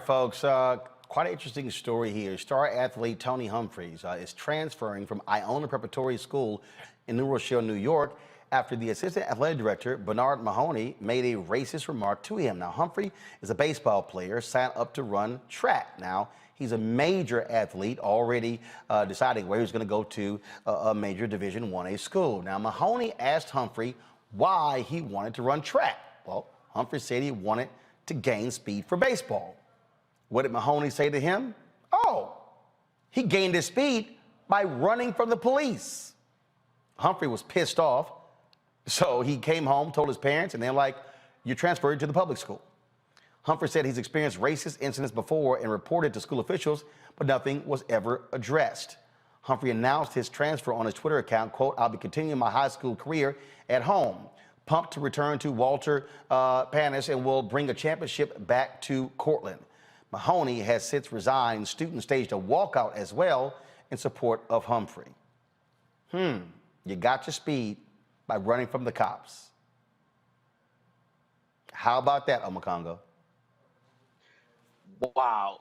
right, folks. Quite an interesting story here. Star athlete Tony Humphries is transferring from Iona Preparatory School in New Rochelle, New York, after the assistant athletic director, Bernard Mahoney, made a racist remark to him. Now, Humphrey is a baseball player, signed up to run track. Now, he's a major athlete, already deciding where he's going to go to a major Division I school. Now, Mahoney asked Humphrey why he wanted to run track. Well, Humphrey said he wanted to gain speed for baseball. What did Mahoney say to him? Oh, he gained his speed by running from the police. Humphrey was pissed off, so he came home, told his parents, and they're like, you're transferred to the public school. Humphrey said he's experienced racist incidents before and reported to school officials, but nothing was ever addressed. Humphrey announced his transfer on his Twitter account, quote, I'll be continuing my high school career at home. Pumped to return to Walter Panis and will bring a championship back to Cortland. Mahoney has since resigned. Students staged a walkout as well in support of Humphrey. You got your speed by running from the cops. How about that, Omakongo? Wow.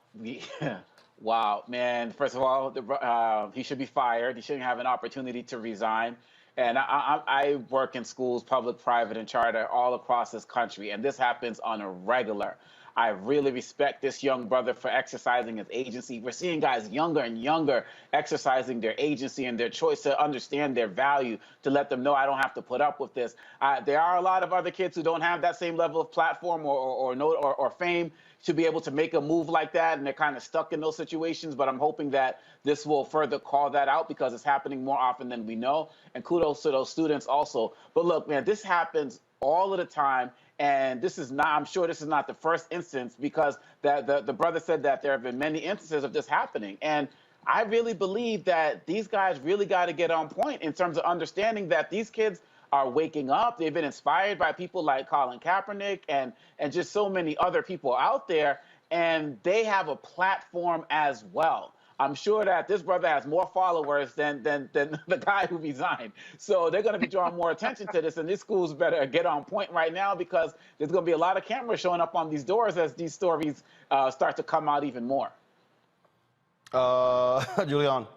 Wow, man. First of all, he should be fired. He shouldn't have an opportunity to resign. And I work in schools, public, private, and charter all across this country, and this happens on a regular. I really respect this young brother for exercising his agency. We're seeing guys younger and younger exercising their agency and their choice to understand their value, to let them know I don't have to put up with this. There are a lot of other kids who don't have that same level of platform or fame to be able to make a move like that, and they're kind of stuck in those situations. But I'm hoping that this will further call that out because it's happening more often than we know. And kudos to those students also. But look, man, this happens all of the time. And this is not, I'm sure this is not the first instance, because the brother said that there have been many instances of this happening. And I really believe that these guys really got to get on point in terms of understanding that these kids are waking up. They've been inspired by people like Colin Kaepernick and just so many other people out there, and they have a platform as well. I'm sure that this brother has more followers than the guy who resigned. So they're going to be drawing more attention to this, and these schools better get on point right now, because there's going to be a lot of cameras showing up on these doors as these stories start to come out even more. Julian.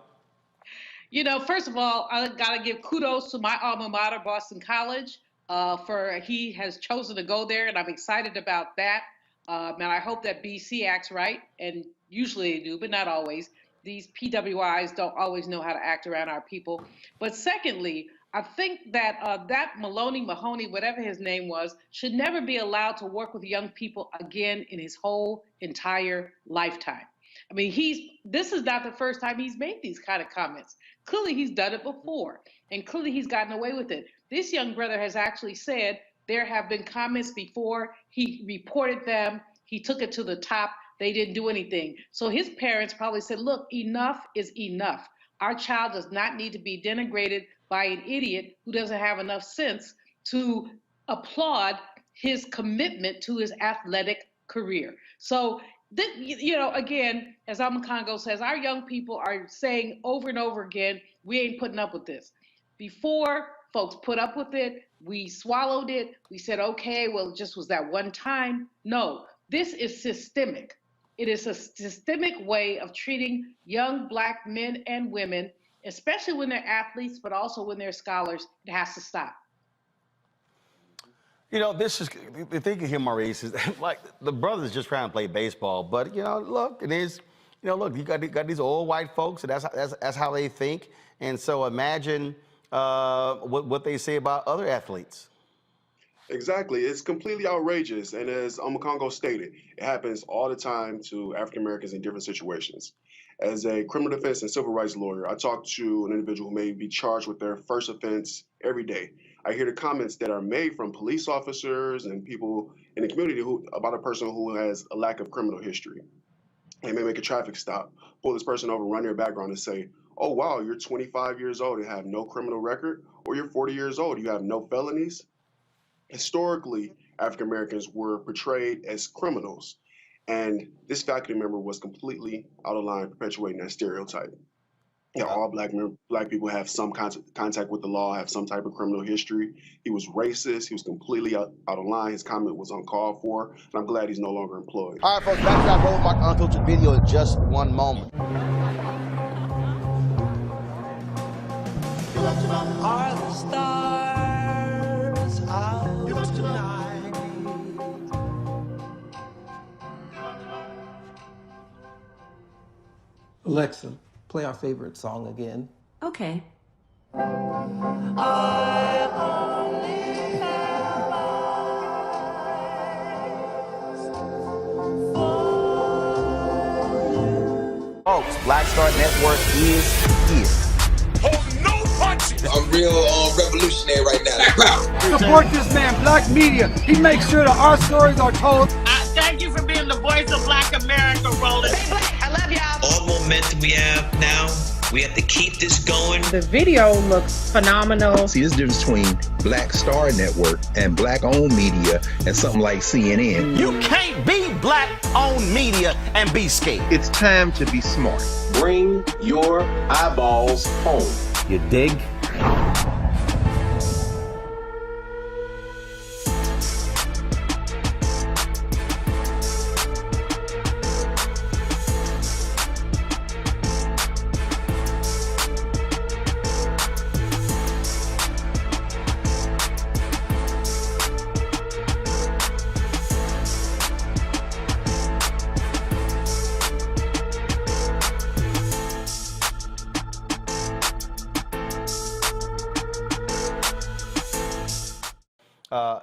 You know, first of all, I got to give kudos to my alma mater, Boston College, for he has chosen to go there, and I'm excited about that. And I hope that BC acts right, and usually they do, but not always. These PWIs don't always know how to act around our people. But secondly, I think that that Mahoney, whatever his name was, should never be allowed to work with young people again in his whole entire lifetime. I mean, this is not the first time he's made these kind of comments. Clearly, he's done it before, and clearly he's gotten away with it. This young brother has actually said there have been comments before. He reported them. He took it to the top. They didn't do anything. So his parents probably said, look, enough is enough. Our child does not need to be denigrated by an idiot who doesn't have enough sense to applaud his commitment to his athletic career. So, you know, again, as Omakongo says, our young people are saying over and over again, we ain't putting up with this. Before, folks put up with it. We swallowed it. We said, okay, well, it just was that one time. No, this is systemic. It is a systemic way of treating young Black men and women, especially when they're athletes, but also when they're scholars. It has to stop. You know, this is the thing here, Maurice, is like the brother's just trying to play baseball, but you know, look, it is, you know, look, you got these old white folks, and that's how they think, and so imagine what they say about other athletes. Exactly. It's completely outrageous. And as Omakongo stated, it happens all the time to African Americans in different situations. As a criminal defense and civil rights lawyer, I talk to an individual who may be charged with their first offense every day. I hear the comments that are made from police officers and people in the community about a person who has a lack of criminal history. They may make a traffic stop, pull this person over, run their background, and say, oh, wow, you're 25 years old and have no criminal record, or you're 40 years old, you have no felonies. Historically, African Americans were portrayed as criminals, and this faculty member was completely out of line, perpetuating that stereotype. Yeah, all black people have some contact with the law, have some type of criminal history. He was racist. He was completely out of line. His comment was uncalled for, and I'm glad he's no longer employed. All right, folks, back to that road mark unfiltered video in just one moment. Are the stars out tonight? Alexa, play our favorite song again. Okay. Folks, Black Star Network is here. I'm real revolutionary right now. Support this man, Black Media. He makes sure that our stories are told. Thank you for being the voice of Black America, Roland. Stay black. I love y'all. All momentum we have now, we have to keep this going. The video looks phenomenal. See, there's a difference between Black Star Network and black-owned media and something like CNN. You can't be black-owned media and be scared. It's time to be smart. Bring your eyeballs home. You dig?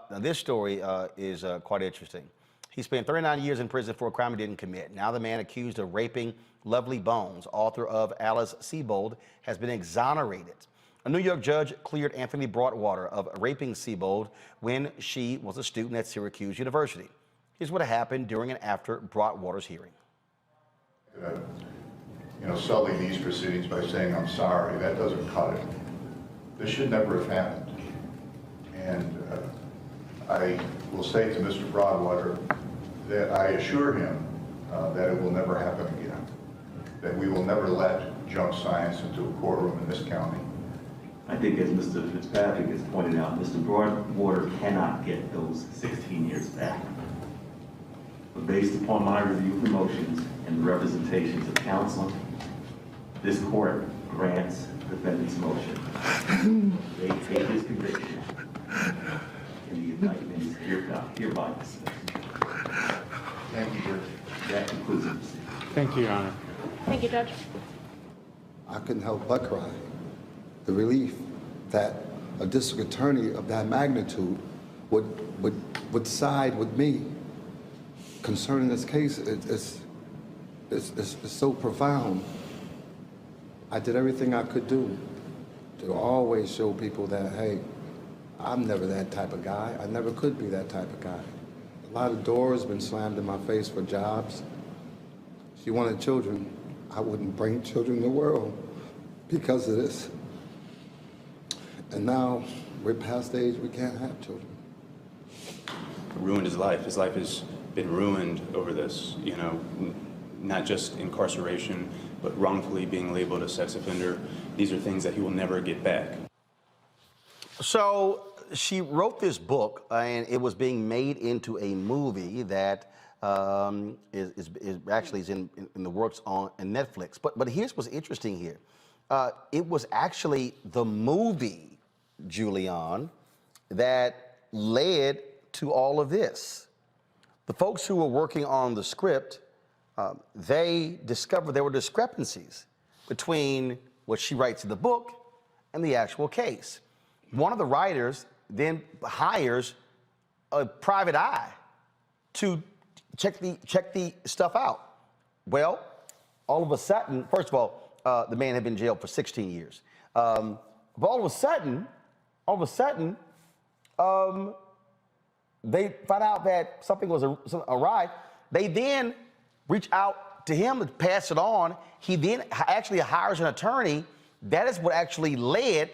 Now, this story is quite interesting. He spent 39 years in prison for a crime he didn't commit. Now the man accused of raping Lovely Bones, author of Alice Sebold, has been exonerated. A New York judge cleared Anthony Broadwater of raping Sebold when she was a student at Syracuse University. Here's what happened during and after Broadwater's hearing. Sully these proceedings by saying I'm sorry, that doesn't cut it. This should never have happened. And I will say to Mr. Broadwater that I assure him that it will never happen again, that we will never let junk science into a courtroom in this county. I think, as Mr. Fitzpatrick has pointed out, Mr. Broadwater cannot get those 16 years back. But based upon my review of the motions and the representations of counsel, this court grants the defendant's motion. They take his conviction, and the indictment is hereby dismissed. Thank you, Judge. That concludes the proceeding. Thank you, Your Honor. Thank you, Judge. I couldn't help but cry. The relief that a district attorney of that magnitude would side with me concerning this case is so profound. I did everything I could do to always show people that, hey, I'm never that type of guy. I never could be that type of guy. A lot of doors been slammed in my face for jobs. She wanted children. I wouldn't bring children in the world because of this. And now we're past the age we can't have children. Ruined his life. His life has been ruined over this, not just incarceration, but wrongfully being labeled a sex offender. These are things that he will never get back. So she wrote this book, and it was being made into a movie that is actually in the works on Netflix. But here's what's interesting here. It was actually the movie, Julian, that led to all of this. The folks who were working on the script, they discovered there were discrepancies between what she writes in the book and the actual case. One of the writers then hires a private eye to check the stuff out. Well, all of a sudden, first of all, the man had been in jail for 16 years. But all of a sudden, they find out that something was awry. They then reach out to him to pass it on. He then actually hires an attorney. That is what actually led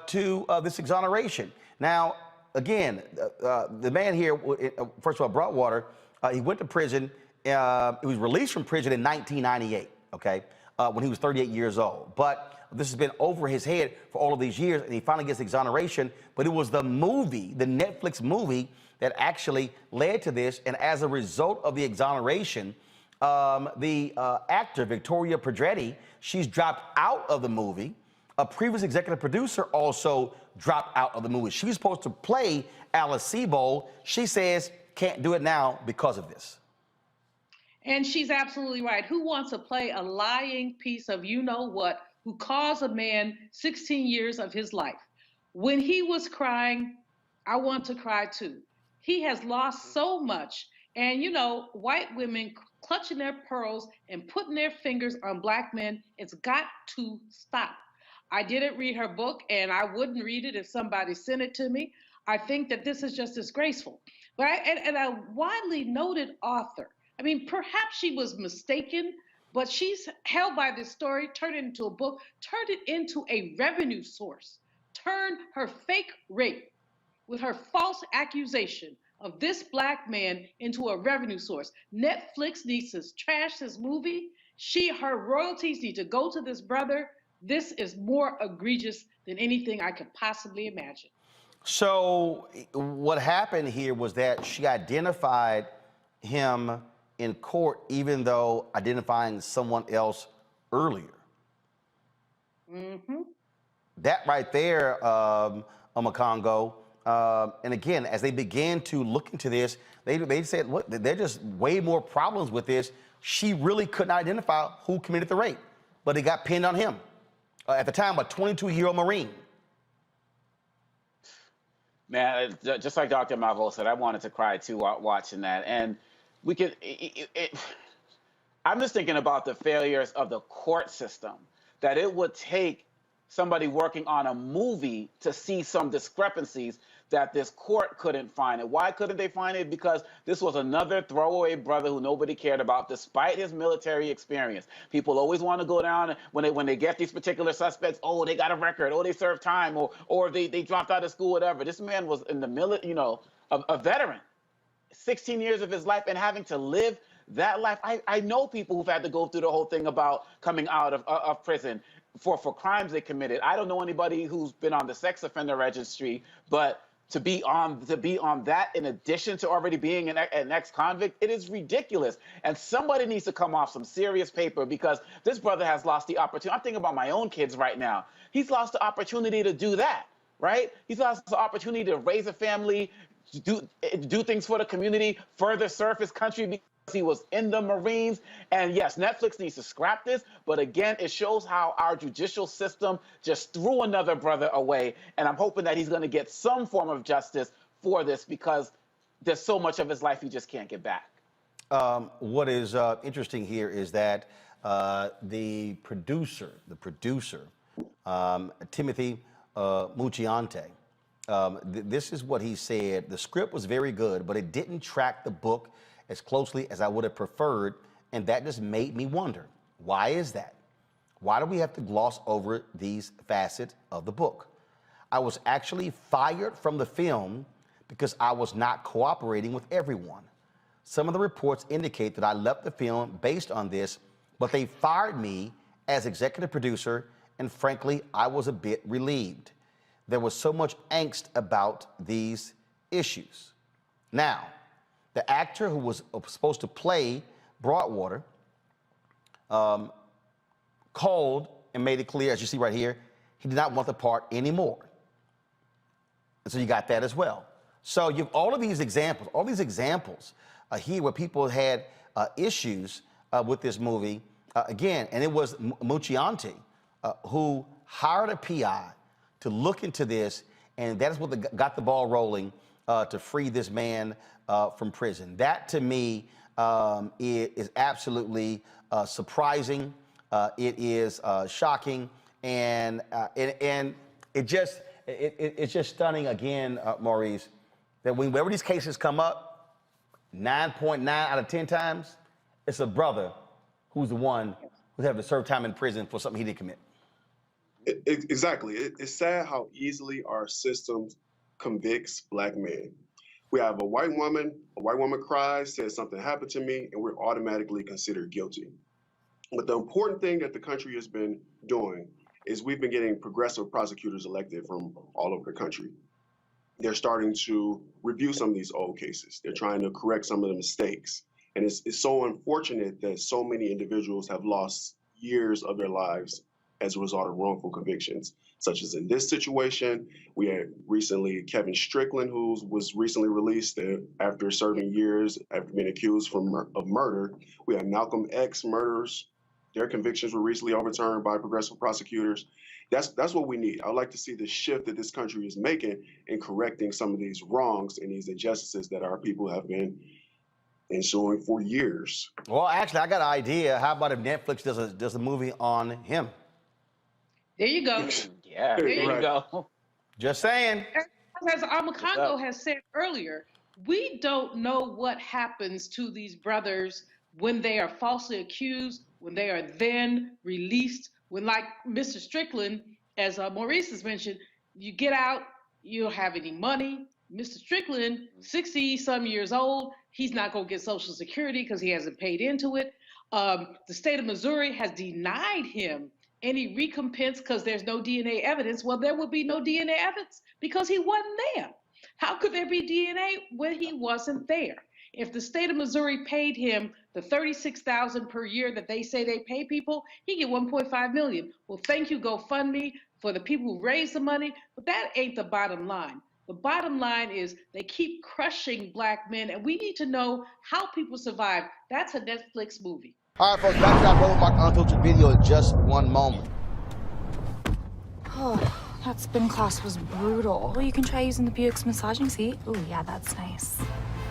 to this exoneration. Now, again, the man here, first of all, Broadwater, he went to prison. He was released from prison in 1998, okay? when he was 38 years old. But this has been over his head for all of these years, and he finally gets exoneration. But it was the movie, the Netflix movie, that actually led to this. And as a result of the exoneration, the actor, Victoria Pedretti, she's dropped out of the movie. A previous executive producer also dropped out of the movie. She was supposed to play Alice Sebold. She says can't do it now because of this. And she's absolutely right. Who wants to play a lying piece of you know what who caused a man 16 years of his life? When he was crying, I want to cry too. He has lost so much. And you know, white women clutching their pearls and putting their fingers on black men, it's got to stop. I didn't read her book, and I wouldn't read it if somebody sent it to me. I think that this is just disgraceful. But and a widely noted author. I mean, perhaps she was mistaken, but she's held by this story, turned it into a book, turned it into a revenue source, turned her fake rape with her false accusation of this black man into a revenue source. Netflix needs to trash this movie. Her royalties need to go to this brother. This is more egregious than anything I could possibly imagine. So what happened here was that she identified him in court, even though identifying someone else earlier. Mm-hmm. That right there, Omakongo. And again, as they began to look into this, they said, look, there's just way more problems with this. She really couldn't identify who committed the rape, but it got pinned on him. At the time, a 22-year-old Marine. Man, just like Dr. Malvo said, I wanted to cry too watching that. And we could, I'm just thinking about the failures of the court system, that it would take somebody working on a movie to see some discrepancies that this court couldn't find. And why couldn't they find it? Because this was another throwaway brother who nobody cared about, despite his military experience. People always want to go down when they get these particular suspects. Oh, they got a record. Oh, they served time, or they dropped out of school, whatever. This man was in the military, you know, a veteran, 16 years of his life, and having to live that life. I know people who've had to go through the whole thing about coming out of prison for crimes they committed. I don't know anybody who's been on the sex offender registry, but to be on that in addition to already being an ex-convict, it is ridiculous. And somebody needs to come off some serious paper, because this brother has lost the opportunity. I'm thinking about my own kids right now. He's lost the opportunity to do that, right? He's lost the opportunity to raise a family, do things for the community, further serve his country, because he was in the Marines. And yes, Netflix needs to scrap this, but again, it shows how our judicial system just threw another brother away. And I'm hoping that he's going to get some form of justice for this, because there's so much of his life he just can't get back. What is interesting here is that the producer, Timothy Mucciante, this is what he said. The script was very good, but it didn't track the book as closely as I would have preferred, and that just made me wonder, why is that? Why do we have to gloss over these facets of the book? I was actually fired from the film because I was not cooperating with everyone. Some of the reports indicate that I left the film based on this, but they fired me as executive producer, and frankly, I was a bit relieved. There was so much angst about these issues. Now, the actor who was supposed to play Broadwater called and made it clear, as you see right here, he did not want the part anymore. And so you got that as well. So you have all these examples here where people had issues with this movie. Again, and it was Mucciante who hired a PI to look into this, and that is what got the ball rolling to free this man from prison. That, to me, is absolutely surprising. It is shocking, and it's just stunning again, Maurice, that whenever these cases come up, 9.9 out of 10 times, it's a brother who's the one who's having to serve time in prison for something he didn't commit. Exactly. It's sad how easily our system convicts black men. We have a white woman cries, says something happened to me, and we're automatically considered guilty. But the important thing that the country has been doing is we've been getting progressive prosecutors elected from all over the country. They're starting to review some of these old cases. They're trying to correct some of the mistakes. And it's so unfortunate that so many individuals have lost years of their lives as a result of wrongful convictions, such as in this situation. We had recently Kevin Strickland, who was recently released after serving years after being accused of murder. We had Malcolm X murderers. Their convictions were recently overturned by progressive prosecutors. That's what we need. I'd like to see the shift that this country is making in correcting some of these wrongs and these injustices that our people have been ensuing for years. Well, actually, I got an idea. How about if Netflix does a movie on him? There you go. Yeah, there you go. Just saying. As Amakongo has said earlier, we don't know what happens to these brothers when they are falsely accused, when they are then released, when, like Mr. Strickland, as Maurice has mentioned, you get out, you don't have any money. Mr. Strickland, 60-some years old, he's not going to get Social Security because he hasn't paid into it. The state of Missouri has denied him any recompense because there's no DNA evidence. Well, there will be no DNA evidence because he wasn't there. How could there be DNA when he wasn't there? If the state of Missouri paid him the $36,000 per year that they say they pay people, he get $1.5 million. Well, thank you, GoFundMe, for the people who raised the money, but that ain't the bottom line. The bottom line is they keep crushing Black men, and we need to know how people survive. That's a Netflix movie. All right, folks, back to our Global Mark Unfiltered video in just one moment. Oh, that spin class was brutal. Well, you can try using the Buick's massaging seat. Ooh, yeah, that's nice.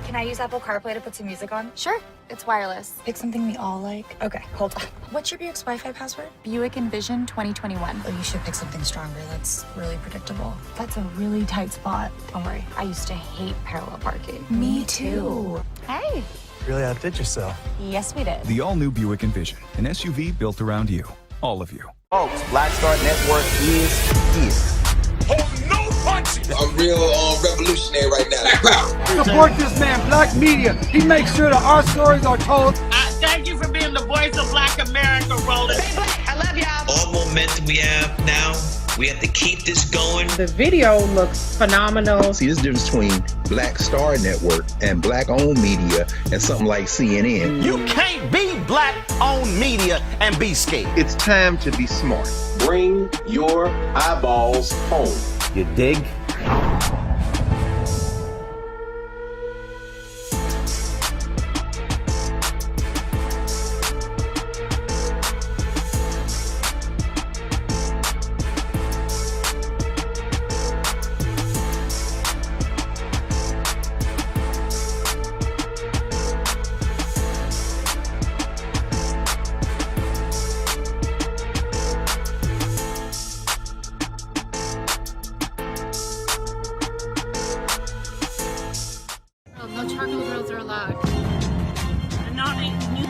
Can I use Apple CarPlay to put some music on? Sure, it's wireless. Pick something we all like. Okay, hold on. What's your Buick's Wi-Fi password? Buick Envision 2021. Oh, you should pick something stronger. That's really predictable. That's a really tight spot. Don't worry, I used to hate parallel parking. Me too. Hey. Really outdid yourself. Yes, we did. The all-new Buick Envision, an SUV built around you, all of you. Folks, Black Star Network is here. Oh, no punches! I'm real revolutionary right now. Black power! Support this man, Black Media. He makes sure that our stories are told. Thank you for being the voice of Black America, Roland. Hey, Black, I love y'all. All momentum we have now, we have to keep this going. The video looks phenomenal. See, this difference between Black Star Network and Black-owned media and something like CNN. You can't be Black-owned media and be scared. It's time to be smart. Bring your eyeballs home. You dig? No charcoal grills are allowed.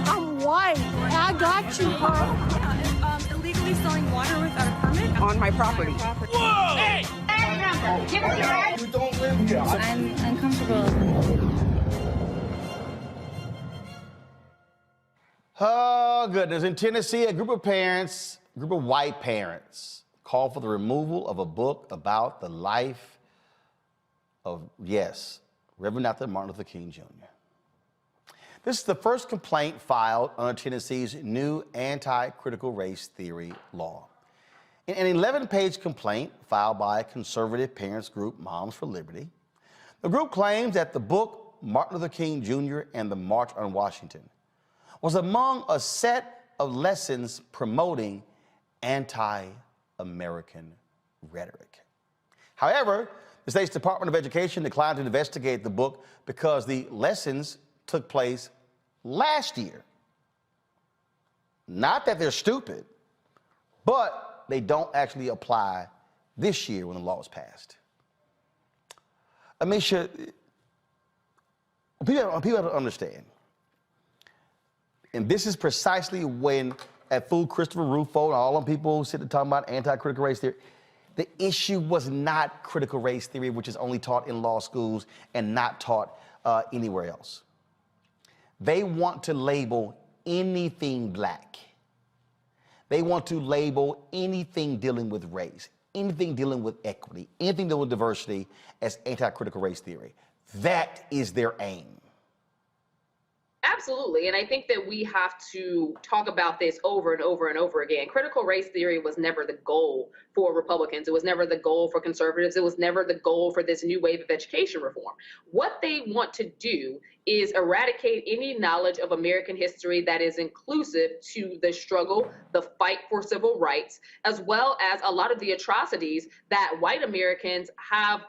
I'm white. I got you, huh? Yeah, illegally selling water without a permit On my property. Whoa! Hey! You don't live here. I'm uncomfortable. Oh, goodness. In Tennessee, a group of white parents, called for the removal of a book about the life of, yes, Reverend Dr. Martin Luther King Jr. This is the first complaint filed under Tennessee's new anti-critical race theory law. In an 11-page complaint filed by conservative parents group Moms for Liberty, the group claims that the book Martin Luther King Jr. and the March on Washington was among a set of lessons promoting anti-American rhetoric. However, the state's Department of Education declined to investigate the book because the lessons took place last year. Not that they're stupid, but they don't actually apply this year when the law was passed. Amisha, people have to understand, and this is precisely when at Fool Christopher Rufo and all them people who sit and talk about anti-critical race theory, the issue was not critical race theory, which is only taught in law schools and not taught anywhere else. They want to label anything black They want to label anything dealing with race, anything dealing with equity, anything dealing with diversity as anti-critical race theory. That is their aim. Absolutely. And I think that we have to talk about this over and over and over again. Critical race theory was never the goal for Republicans. It was never the goal for conservatives. It was never the goal for this new wave of education reform. What they want to do is eradicate any knowledge of American history that is inclusive to the struggle, the fight for civil rights, as well as a lot of the atrocities that white Americans have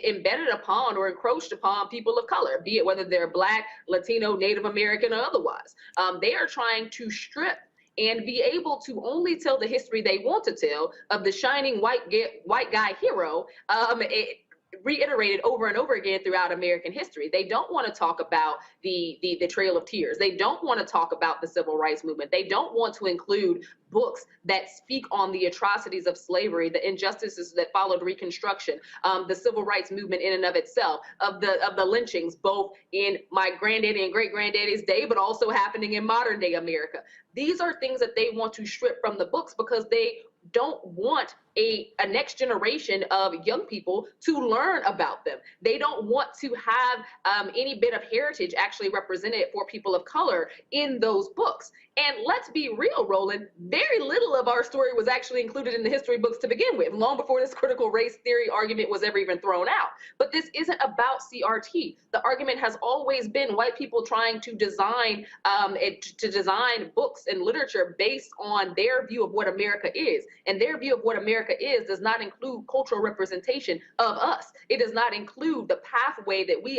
embedded upon or encroached upon people of color, be it whether they're Black, Latino, Native American, or otherwise. They are trying to strip and be able to only tell the history they want to tell of the shining white guy hero, reiterated over and over again throughout American history. They don't want to talk about the Trail of Tears. They don't want to talk about the Civil Rights Movement. They don't want to include books that speak on the atrocities of slavery, the injustices that followed Reconstruction, the Civil Rights Movement in and of itself, of the lynchings, both in my granddaddy and great-granddaddy's day, but also happening in modern day America. These are things that they want to strip from the books because they don't want a next generation of young people to learn about them. They don't want to have any bit of heritage actually represented for people of color in those books. And let's be real, Roland, very little of our story was actually included in the history books to begin with, long before this critical race theory argument was ever even thrown out. But this isn't about CRT. The argument has always been white people trying to design books and literature based on their view of what America is. And their view of what America is does not include cultural representation of us. It does not include the pathway that we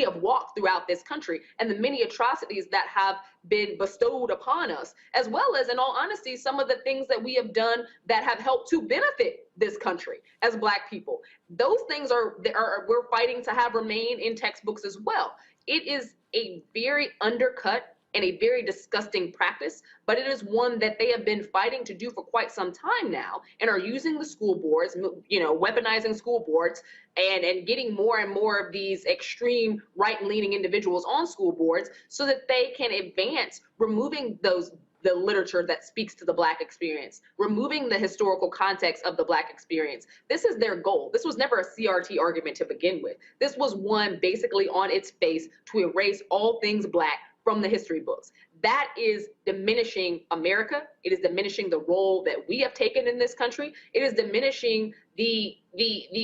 have walked throughout this country and the many atrocities that have been bestowed upon us, as well as, in all honesty, some of the things that we have done that have helped to benefit this country as Black people. Those things we're fighting to have remain in textbooks as well. It is a very undercut and a very disgusting practice, but it is one that they have been fighting to do for quite some time now and are using the school boards, weaponizing school boards and getting more and more of these extreme right-leaning individuals on school boards so that they can advance removing the literature that speaks to the Black experience, removing the historical context of the Black experience. This is their goal. This was never a CRT argument to begin with. This was one basically on its face to erase all things Black from the history books. That is diminishing America. It is diminishing the role that we have taken in this country. It is diminishing the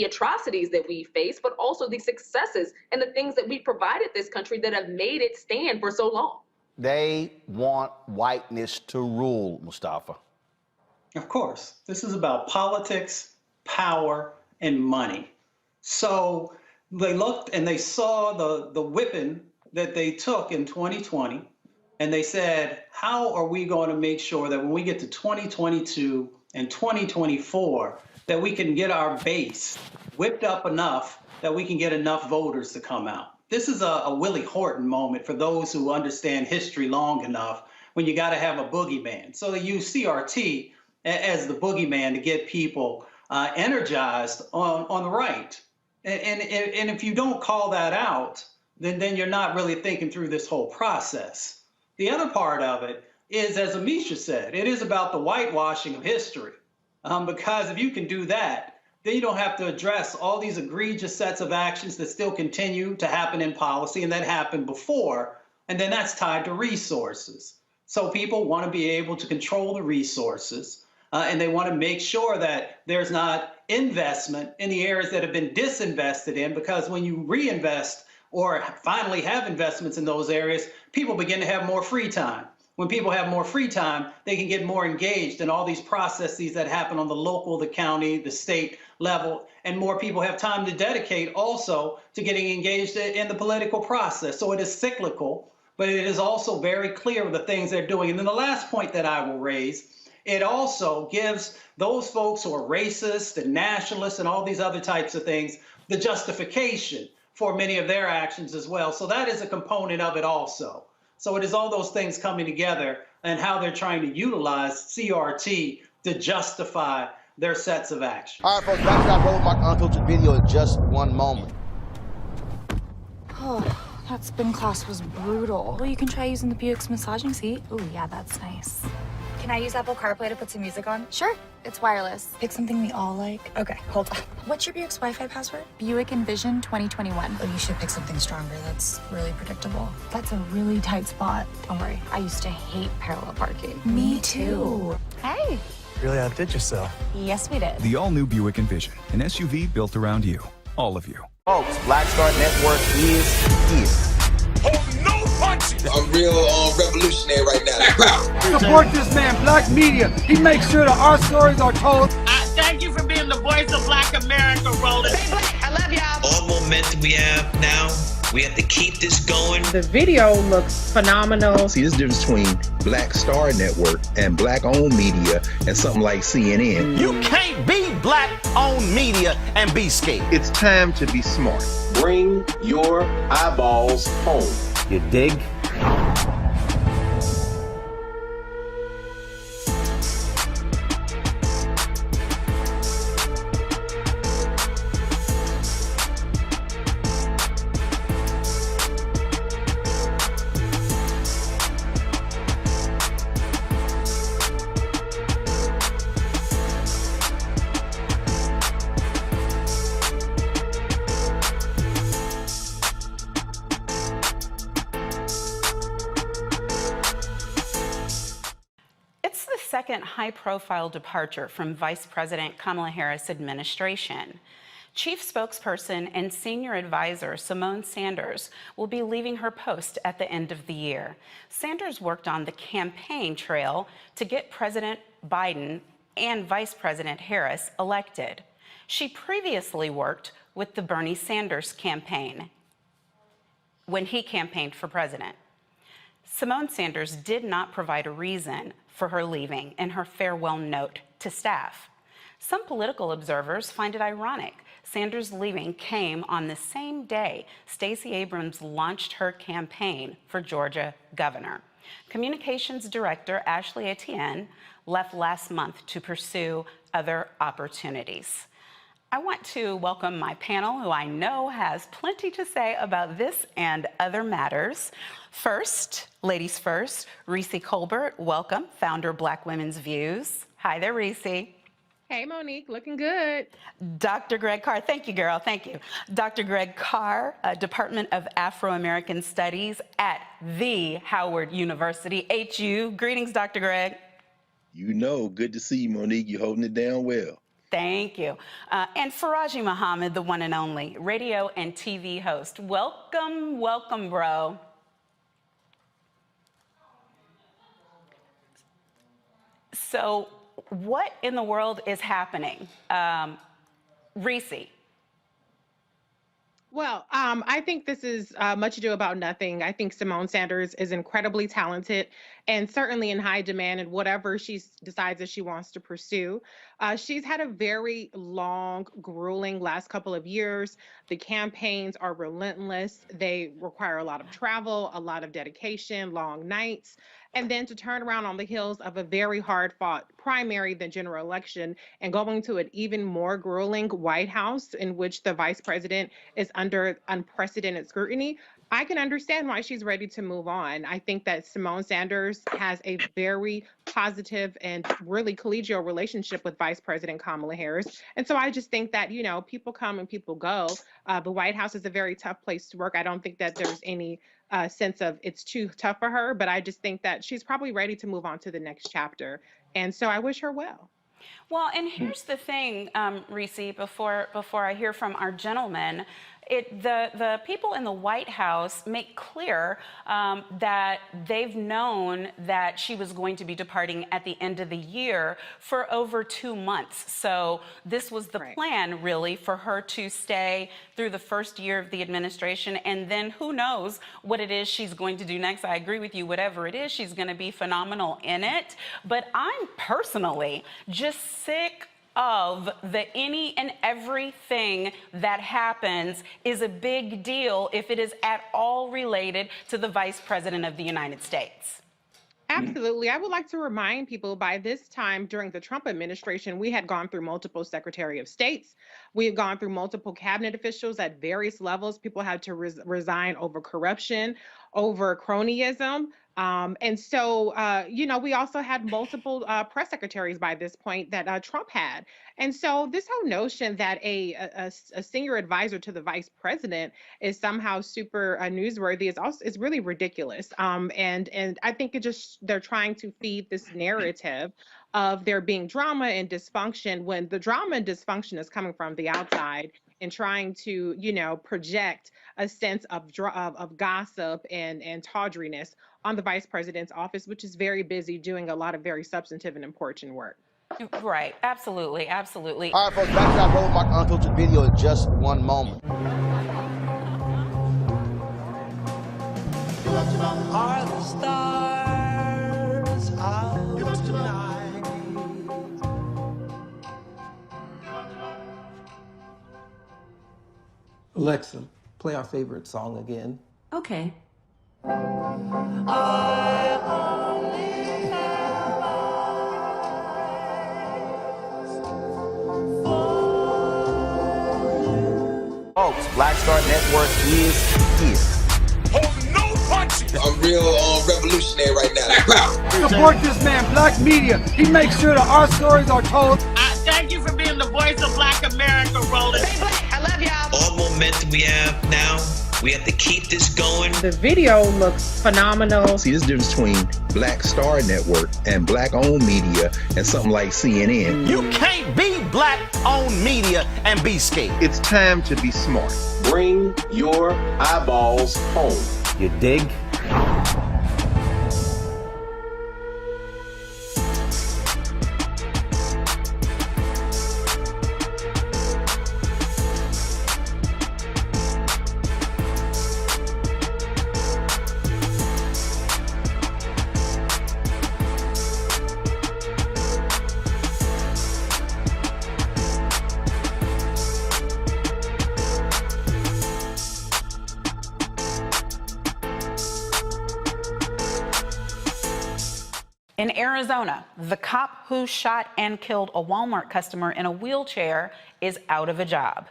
atrocities that we face, but also the successes and the things that we provided this country that have made it stand for so long. They want whiteness to rule, Mustafa. Of course. This is about politics, power, and money. So they looked and they saw the whipping that they took in 2020, and they said, how are we going to make sure that when we get to 2022 and 2024, that we can get our base whipped up enough that we can get enough voters to come out? This is a Willie Horton moment for those who understand history long enough, when you got to have a boogeyman. So they use CRT as the boogeyman to get people energized on the right. And if you don't call that out, then you're not really thinking through this whole process. The other part of it is, as Amisha said, it is about the whitewashing of history. Because if you can do that, then you don't have to address all these egregious sets of actions that still continue to happen in policy and that happened before, and then that's tied to resources. So people want to be able to control the resources, and they want to make sure that there's not investment in the areas that have been disinvested in, because when you reinvest or finally have investments in those areas, people begin to have more free time. When people have more free time, they can get more engaged in all these processes that happen on the local, the county, the state level, and more people have time to dedicate also to getting engaged in the political process. So it is cyclical, but it is also very clear the things they're doing. And then the last point that I will raise, it also gives those folks who are racist and nationalists and all these other types of things the justification for many of their actions as well. So that is a component of it also. So it is all those things coming together and how they're trying to utilize CRT to justify their sets of action. All right, folks, back to that roadblock unfiltered video in just one moment. Oh, that spin class was brutal. Well, you can try using the Buick's massaging seat. Oh, yeah, that's nice. Can I use Apple CarPlay to put some music on? Sure, it's wireless. Pick something we all like. Okay, hold on. What's your Buick's Wi-Fi password? Buick Envision 2021. Oh, you should pick something stronger that's really predictable. That's a really tight spot. Don't worry, I used to hate parallel parking. Me too. Hey. Really outdid yourself. Yes, we did. The all-new Buick Envision, an SUV built around you. All of you. Folks, Black Star Network is here. I'm real revolutionary right now. Support this man, Black Media. He makes sure that our stories are told. Thank you for being the voice of Black America, Roland. Stay black. I love y'all. All momentum we have now, we have to keep this going. The video looks phenomenal. See, this difference between Black Star Network and Black-owned media and something like CNN. You can't be Black-owned media and be scared. It's time to be smart. Bring your eyeballs home. You dig? Second high-profile departure from Vice President Kamala Harris' administration. Chief spokesperson and senior advisor Simone Sanders will be leaving her post at the end of the year. Sanders worked on the campaign trail to get President Biden and Vice President Harris elected. She previously worked with the Bernie Sanders campaign when he campaigned for president. Simone Sanders did not provide a reason for her leaving in her farewell note to staff. Some political observers find it ironic Sanders' leaving came on the same day Stacey Abrams launched her campaign for Georgia governor. Communications Director Ashley Etienne left last month to pursue other opportunities. I want to welcome my panel, who I know has plenty to say about this and other matters. First, ladies first, Reese Colbert, welcome, founder of Black Women's Views. Hi there, Reese. Hey, Monique, looking good. Dr. Greg Carr, thank you, girl, thank you. Dr. Greg Carr, Department of Afro-American Studies at the Howard University, HU. Greetings, Dr. Greg. You know, good to see you, Monique. You're holding it down well. Thank you. And Faraji Muhammad, the one and only radio and TV host. Welcome, welcome, bro. So what in the world is happening? Reese. Well, I think this is much ado about nothing. I think Simone Sanders is incredibly talented and certainly in high demand in whatever she decides that she wants to pursue. She's had a very long, grueling last couple of years. The campaigns are relentless. They require a lot of travel, a lot of dedication, long nights. And then to turn around on the heels of a very hard-fought primary, the general election, and going to an even more grueling White House in which the vice president is under unprecedented scrutiny, I can understand why she's ready to move on. I think that Simone Sanders has a very positive and really collegial relationship with Vice President Kamala Harris. And so I just think that, you know, people come and people go. The White House is a very tough place to work. I don't think that there's any sense of it's too tough for her, but I just think that she's probably ready to move on to the next chapter. And so I wish her well. Well, and here's the thing, Reese, before I hear from our gentleman, the people in the White House make clear that they've known that she was going to be departing at the end of the year for over 2 months. So this was the plan, really, for her to stay through the first year of the administration. And then who knows what it is she's going to do next. I agree with you, whatever it is, she's going to be phenomenal in it. But I'm personally just sick of the any and everything that happens is a big deal if it is at all related to the Vice President of the United States. Absolutely. I would like to remind people by this time during the Trump administration, we had gone through multiple Secretary of States. We had gone through multiple cabinet officials at various levels. People had to resign over corruption. over cronyism. And so, we also had multiple press secretaries by this point that Trump had. And so, this whole notion that a senior advisor to the vice president is somehow super newsworthy is really ridiculous. And I think they're trying to feed this narrative of there being drama and dysfunction when the drama and dysfunction is coming from the outside and trying to, project a sense of gossip and tawdriness on the vice president's office, which is very busy doing a lot of very substantive and important work. Right. Absolutely. Absolutely. All right, folks, back to our Roll Mark Unfiltered video in just one moment. Are the stars out tonight? Alexa, play our favorite song again. Okay. Folks, Black Star Network is here. I'm real revolutionary right now. Support this man, Black Media. He makes sure that our stories are told. Thank you for being the voice of Black America, Roland. Stay black. I love y'all. All momentum we have now, we have to keep this going. The video looks phenomenal. See, there's a difference between Black Star Network and Black-owned media and something like CNN. You can't be Black-owned media and be scared. It's time to be smart. Bring your eyeballs home. You dig? In Arizona, the cop who shot and killed a Walmart customer in a wheelchair is out of a job.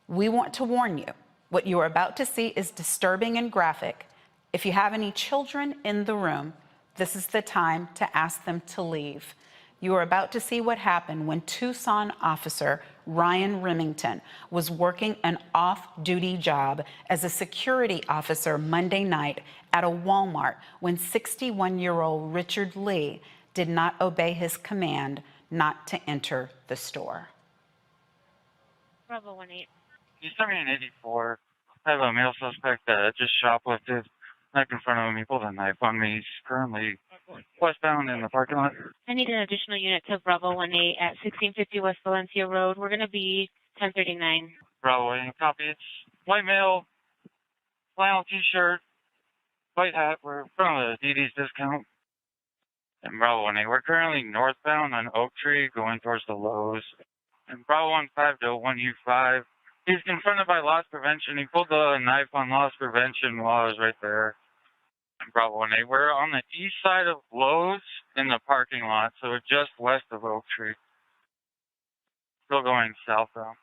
We want to warn you, what you are about to see is disturbing and graphic. If you have any children in the room, this is the time to ask them to leave. You are about to see what happened when Tucson officer Ryan Remington was working an off-duty job as a security officer Monday night at a Walmart when 61-year-old Richard Lee did not obey his command not to enter the store. Bravo 18. You sent me an 84. I have a male suspect that just shoplifted. Knife in front of him. He pulled a knife on me. He's currently westbound in the parking lot. I need an additional unit to Bravo 18 at 1650 West Valencia Road. We're going to be 1039. Bravo 18. Copy. It's white male, flannel t-shirt, white hat. We're in front of the DD's discount. And Bravo 18. We're currently northbound on Oak Tree going towards the Lowe's. And Bravo 15 to 1U5. He's confronted by loss prevention. He pulled the knife on loss prevention while I was right there. And Bravo 18. We're on the east side of Lowe's in the parking lot, so we're just west of Oak Tree. Still going southbound.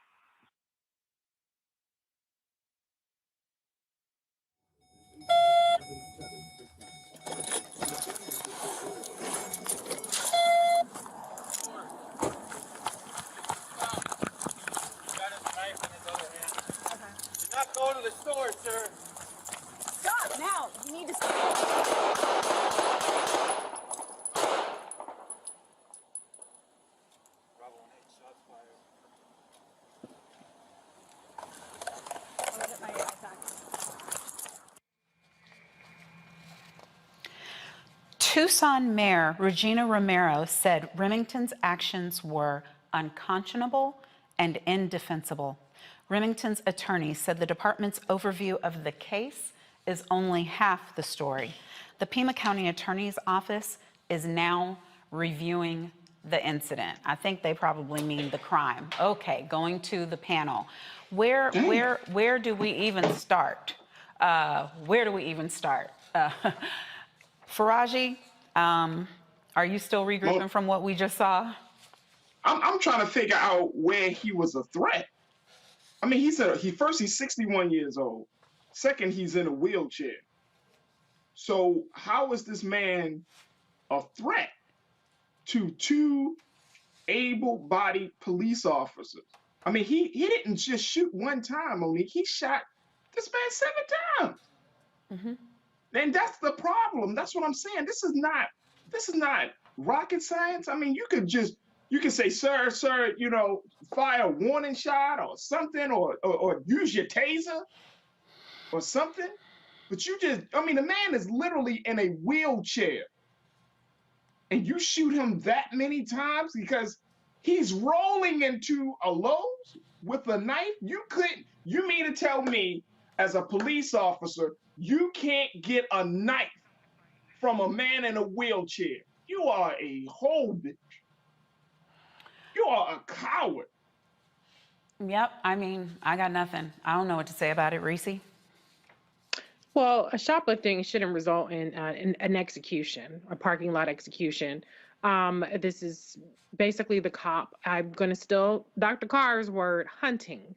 Not going to the store, sir. Stop now. You need to stop. Bravo 18, shots fired. Tucson Mayor Regina Romero said Remington's actions were unconscionable and indefensible. Remington's attorney said the department's overview of the case is only half the story. The Pima County Attorney's Office is now reviewing the incident. I think they probably mean the crime. Okay, going to the panel. Where do we even start? Where do we even start? Faraji, are you still regrouping from what we just saw? I'm trying to figure out where he was a threat. I mean, he's 61 years old. Second, he's in a wheelchair. So how is this man a threat to two able-bodied police officers? I mean, he didn't just shoot one time, Monique. He shot this man 7 times. And that's the problem. That's what I'm saying. This is not rocket science. I mean, you could say, sir, fire a warning shot or something, or use your taser or something. But I mean, the man is literally in a wheelchair. And you shoot him that many times because he's rolling into a Lowe's with a knife? You mean to tell me, as a police officer, you can't get a knife from a man in a wheelchair? You are a whole bitch. You are a coward. Yep. I mean, I got nothing. I don't know what to say about it, Reese. Well, a shoplifting shouldn't result in an execution, a parking lot execution. This is basically the cop. I'm going to steal Dr. Carr's word, hunting.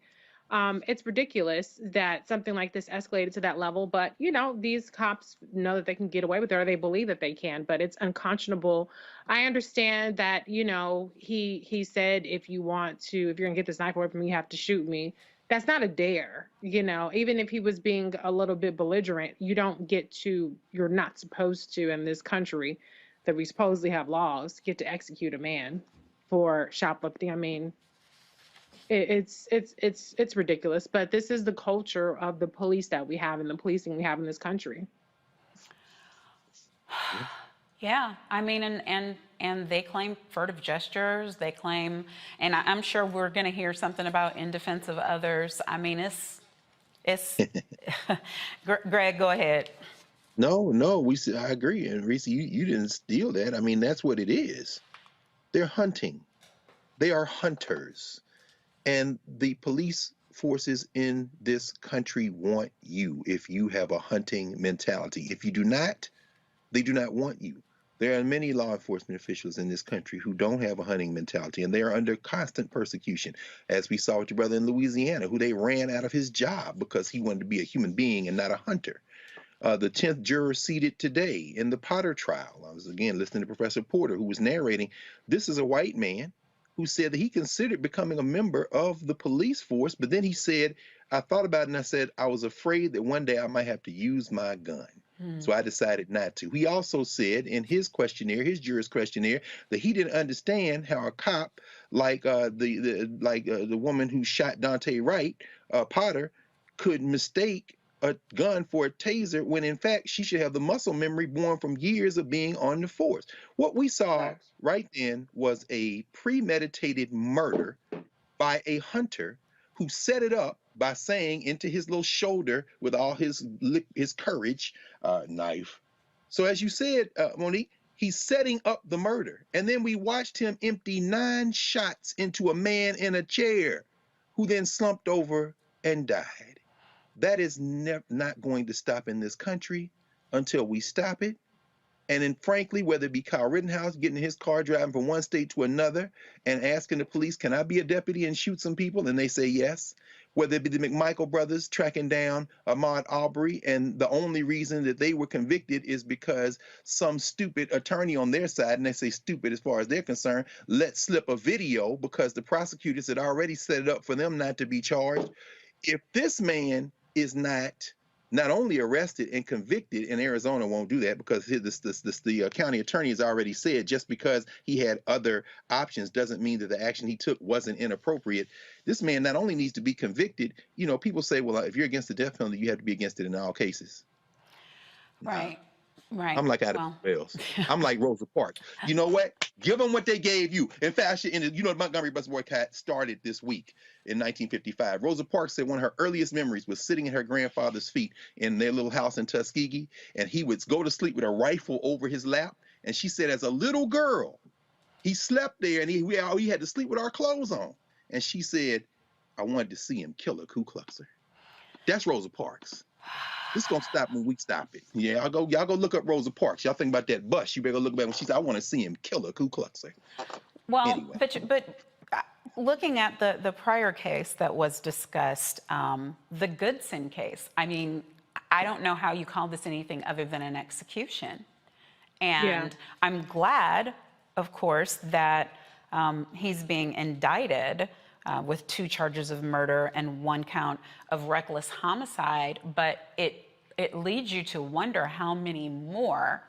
It's ridiculous that something like this escalated to that level, but these cops know that they can get away with it, or they believe that they can, but it's unconscionable. I understand that, he said, if you're going to get this knife away from me, you have to shoot me. That's not a dare, even if he was being a little bit belligerent, you're not supposed to, in this country that we supposedly have laws, get to execute a man for shoplifting. I mean, it's ridiculous, but this is the culture of the police that we have and the policing we have in this country. Yeah, I mean, and they claim furtive gestures. They claim, and I'm sure we're going to hear something about in defense of others. I mean, it's. Greg, go ahead. No, I agree. And Reese, you didn't steal that. I mean, that's what it is. They're hunting. They are hunters. And the police forces in this country want you if you have a hunting mentality. If you do not, they do not want you. There are many law enforcement officials in this country who don't have a hunting mentality, and they are under constant persecution, as we saw with your brother in Louisiana, who they ran out of his job because he wanted to be a human being and not a hunter. The 10th juror seated today in the Potter trial. I was, again, listening to Professor Porter, who was narrating. This is a white man who said that he considered becoming a member of the police force, but then he said, I thought about it and I said, I was afraid that one day I might have to use my gun. So I decided not to. He also said in his questionnaire, his juror's questionnaire, that he didn't understand how a cop like the woman who shot Dante Wright, Potter, could mistake a gun for a taser when in fact she should have the muscle memory born from years of being on the force. What we saw right then was a premeditated murder by a hunter who set it up by saying into his little shoulder with all his courage, knife. So as you said, Monique, he's setting up the murder. And then we watched him empty 9 shots into a man in a chair who then slumped over and died. That is not going to stop in this country until we stop it. And then, frankly, whether it be Kyle Rittenhouse getting in his car, driving from one state to another and asking the police, can I be a deputy and shoot some people? And they say yes. Whether it be the McMichael brothers tracking down Ahmaud Arbery, and the only reason that they were convicted is because some stupid attorney on their side, and they say stupid as far as they're concerned, let slip a video because the prosecutors had already set it up for them not to be charged. If this man is not only arrested and convicted, in Arizona won't do that because the county attorney has already said just because he had other options doesn't mean that the action he took wasn't inappropriate. This man not only needs to be convicted, people say, well, if you're against the death penalty, you have to be against it in all cases. Right. Right. I'm like Adam Wells. I'm like Rosa Parks. You know what? Give them what they gave you. In fact, the Montgomery bus boycott started this week in 1955. Rosa Parks said one of her earliest memories was sitting at her grandfather's feet in their little house in Tuskegee, and he would go to sleep with a rifle over his lap. And she said, as a little girl, he slept there, and we had to sleep with our clothes on. And she said, I wanted to see him kill a Ku Kluxer. That's Rosa Parks. This is gonna stop when we stop it. Yeah, y'all go look up Rosa Parks. Y'all think about that bus. You better look back when she said, I want to see him kill a Ku Kluxer. Well, anyway. but looking at the prior case that was discussed, the Goodson case, I mean, I don't know how you call this anything other than an execution. And Yeah. I'm glad, of course, that he's being indicted with 2 charges of murder and 1 count of reckless homicide, but it leads you to wonder how many more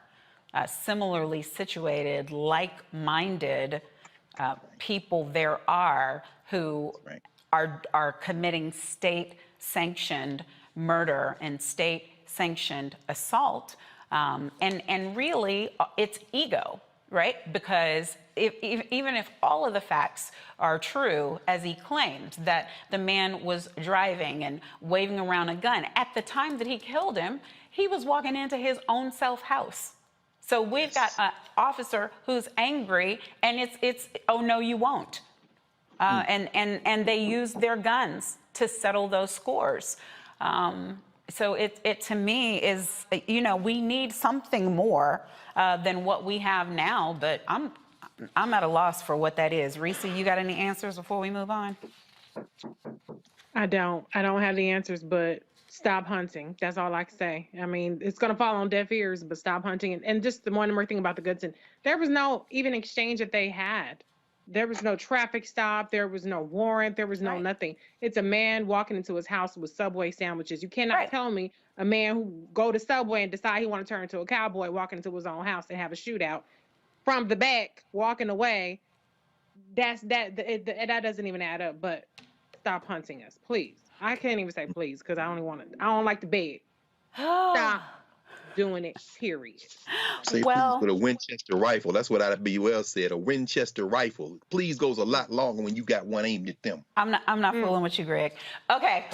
similarly situated, like-minded people there are who are committing state-sanctioned murder and state-sanctioned assault. And really, it's ego, right? Because even if all of the facts are true, as he claimed, that the man was driving and waving around a gun, at the time that he killed him, he was walking into his own self-house. So we've got an officer who's angry, and it's oh no, you won't. And they use their guns to settle those scores. So it to me is, you know, we need something more than what we have now, but I'm at a loss for what that is. Reese, you got any answers before we move on? I don't have the answers, but stop hunting. That's all I can say. I mean, it's going to fall on deaf ears, but stop hunting. And just the one more thing about the Goodson, there was no even exchange that they had. There was no traffic stop. There was no warrant. There was no nothing. It's a man walking into his house with Subway sandwiches. You cannot tell me a man who go to Subway and decide he want to turn into a cowboy, walking into his own house and have a shootout from the back, walking away. That doesn't even add up. But stop hunting us, please. I can't even say please because I don't like the bed. Stop doing it, period. Say please with a Winchester rifle. That's what IWL said. A Winchester rifle. Please goes a lot longer when you got one aimed at them. I'm not fooling with you, Greg. Okay.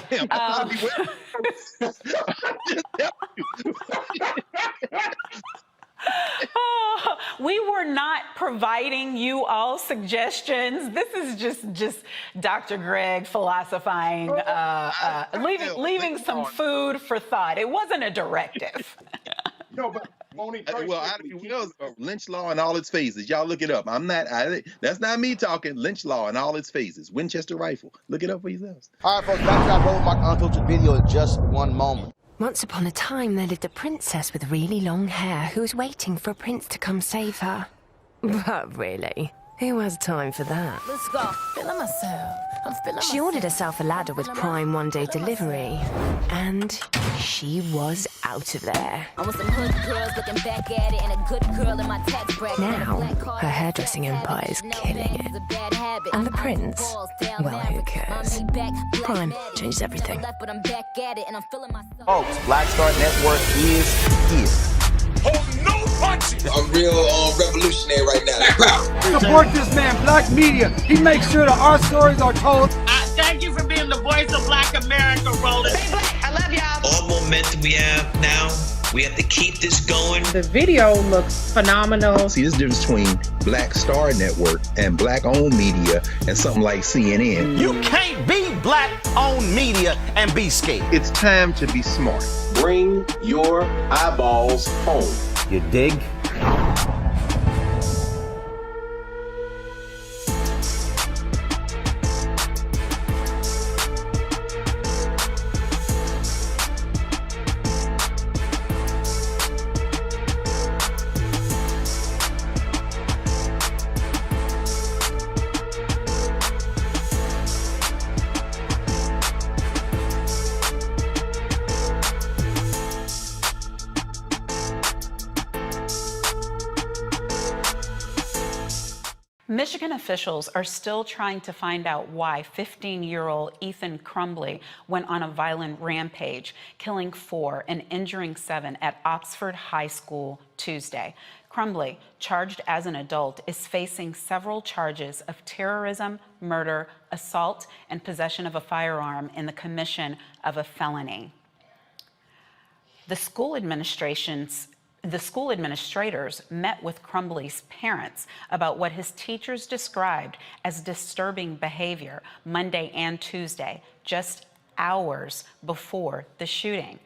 We were not providing you all suggestions. This is just Dr. Greg philosophizing, leaving some food for thought. It wasn't a directive. No, but Monique, lynch law in all its phases. Y'all look it up. That's not me talking. Lynch law in all its phases. Winchester rifle. Look it up for yourselves. All right, folks, back to our Roll Mark Unfiltered video in just one moment. Once upon a time, there lived a princess with really long hair who was waiting for a prince to come save her. But really, who has time for that? Let's go. Feeling myself. I'm feeling She ordered herself a ladder with Prime one-day delivery, and she was out of there. I want some hood girls looking back at it and a good girl in my tax bracket. Now, her hairdressing empire is killing it. And the prince? Well, who cares? Prime changes everything. Folks, Black Star Network is here. Oh, no punches! I'm real revolutionary right now. Support this man, Black Media. He makes sure that our stories are told. Thank you for being the voice of Black America, Roland. Stay black. I love y'all. All momentum we have now, we have to keep this going. The video looks phenomenal. See, there's a difference between Black Star Network and Black-owned media and something like CNN. You can't be Black-owned media and be scared. It's time to be smart. Bring your eyeballs home. You dig? Michigan officials are still trying to find out why 15-year-old Ethan Crumbley went on a violent rampage, killing 4 and injuring 7 at Oxford High School Tuesday. Crumbley, charged as an adult, is facing several charges of terrorism, murder, assault, and possession of a firearm in the commission of a felony. The school administrators met with Crumbley's parents about what his teachers described as disturbing behavior Monday and Tuesday, just hours before the shooting.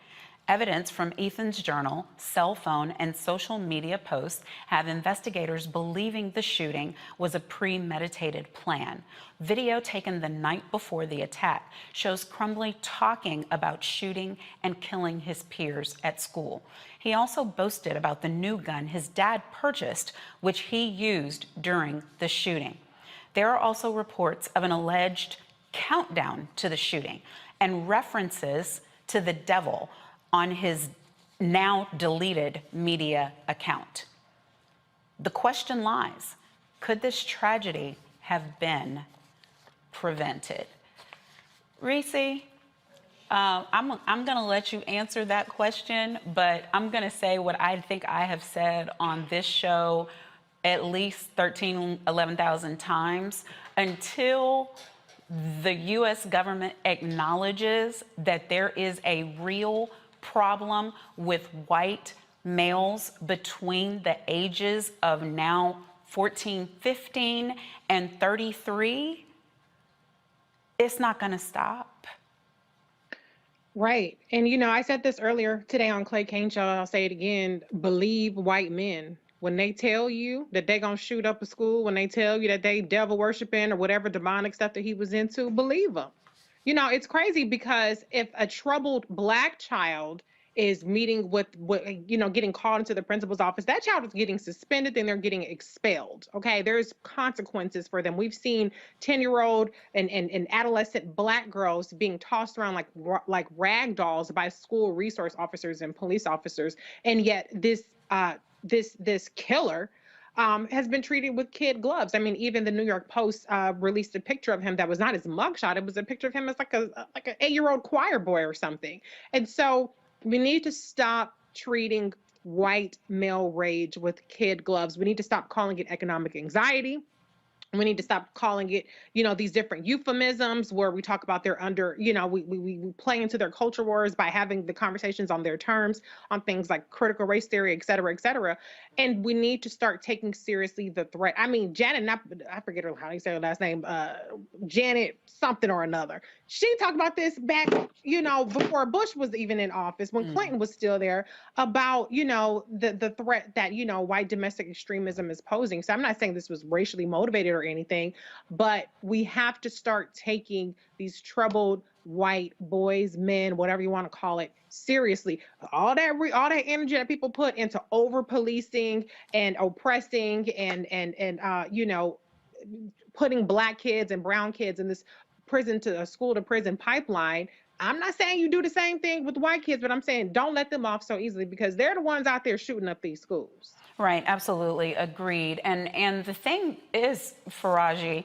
Evidence from Ethan's journal, cell phone, and social media posts have investigators believing the shooting was a premeditated plan. Video taken the night before the attack shows Crumbley talking about shooting and killing his peers at school. He also boasted about the new gun his dad purchased, which he used during the shooting. There are also reports of an alleged countdown to the shooting and references to the devil on his now deleted media account. The question lies, could this tragedy have been prevented? Reese, I'm going to let you answer that question, but I'm going to say what I think I have said on this show at least 11,000 times. Until the U.S. government acknowledges that there is a real problem with white males between the ages of now 14, 15, and 33, it's not going to stop. Right. And, I said this earlier today on Clay Kane Show, I'll say it again, believe white men. When they tell you that they're going to shoot up a school, when they tell you that they devil worshiping or whatever demonic stuff that he was into, believe them. It's crazy because if a troubled Black child is meeting with getting called into the principal's office, that child is getting suspended, then they're getting expelled. Okay, there's consequences for them. We've seen 10-year-old and adolescent Black girls being tossed around like rag dolls by school resource officers and police officers, and yet this killer has been treated with kid gloves. I mean, even the New York Post released a picture of him that was not his mugshot. It was a picture of him as like an 8-year-old choir boy or something. And so we need to stop treating white male rage with kid gloves. We need to stop calling it economic anxiety. We need to stop calling it, these different euphemisms where we talk about they're under, we play into their culture wars by having the conversations on their terms on things like critical race theory, et cetera, et cetera. And we need to start taking seriously the threat. I mean, Janet, I forget how you say her last name, Janet something or another. She talked about this back, before Bush was even in office, when Clinton was still there, about, the threat that, white domestic extremism is posing. So I'm not saying this was racially motivated or anything, but we have to start taking these troubled white boys, men, whatever you want to call it, seriously. All that energy that people put into over policing and oppressing and putting Black kids and brown kids in this school to prison pipeline. I'm not saying you do the same thing with white kids, but I'm saying don't let them off so easily because they're the ones out there shooting up these schools. Right, absolutely, agreed. And the thing is, Faraji,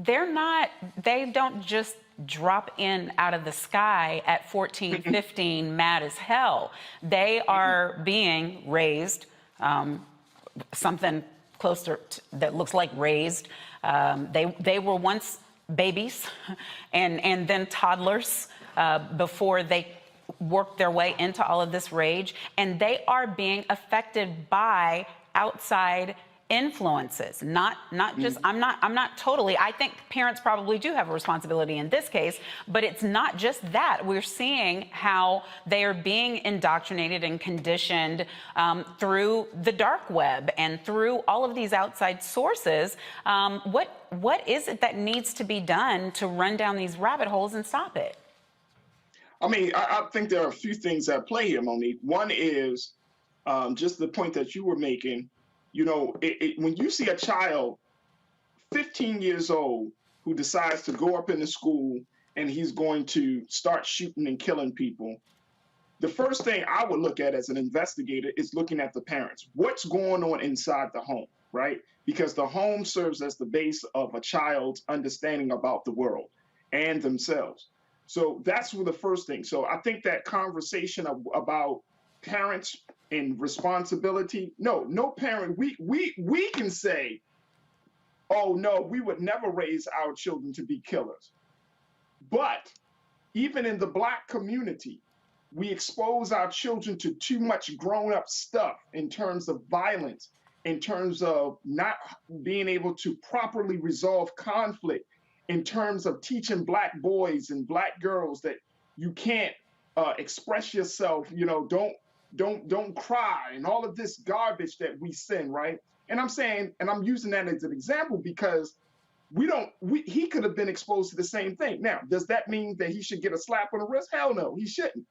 they don't just drop in out of the sky at 14, 15, mad as hell. They are being raised, something closer that looks like raised. They were once babies and then toddlers before they work their way into all of this rage, and they are being affected by outside influences, not just I'm not totally. I think parents probably do have a responsibility in this case, but it's not just that. We're seeing how they are being indoctrinated and conditioned through the dark web and through all of these outside sources. What is it that needs to be done to run down these rabbit holes and stop it? I mean, I think there are a few things at play here, Monique. One is just the point that you were making. When you see a child 15 years old who decides to go up into school and he's going to start shooting and killing people, the first thing I would look at as an investigator is looking at the parents. What's going on inside the home, right? Because the home serves as the base of a child's understanding about the world and themselves. So that's the first thing. So I think that conversation about parents and responsibility, no parent, we can say, oh no, we would never raise our children to be killers. But even in the Black community, we expose our children to too much grown-up stuff in terms of violence, in terms of not being able to properly resolve conflict, in terms of teaching Black boys and Black girls that you can't express yourself, don't cry, and all of this garbage that we send, right? And I'm saying, and I'm using that as an example because he could have been exposed to the same thing. Now, does that mean that he should get a slap on the wrist? Hell no, he shouldn't.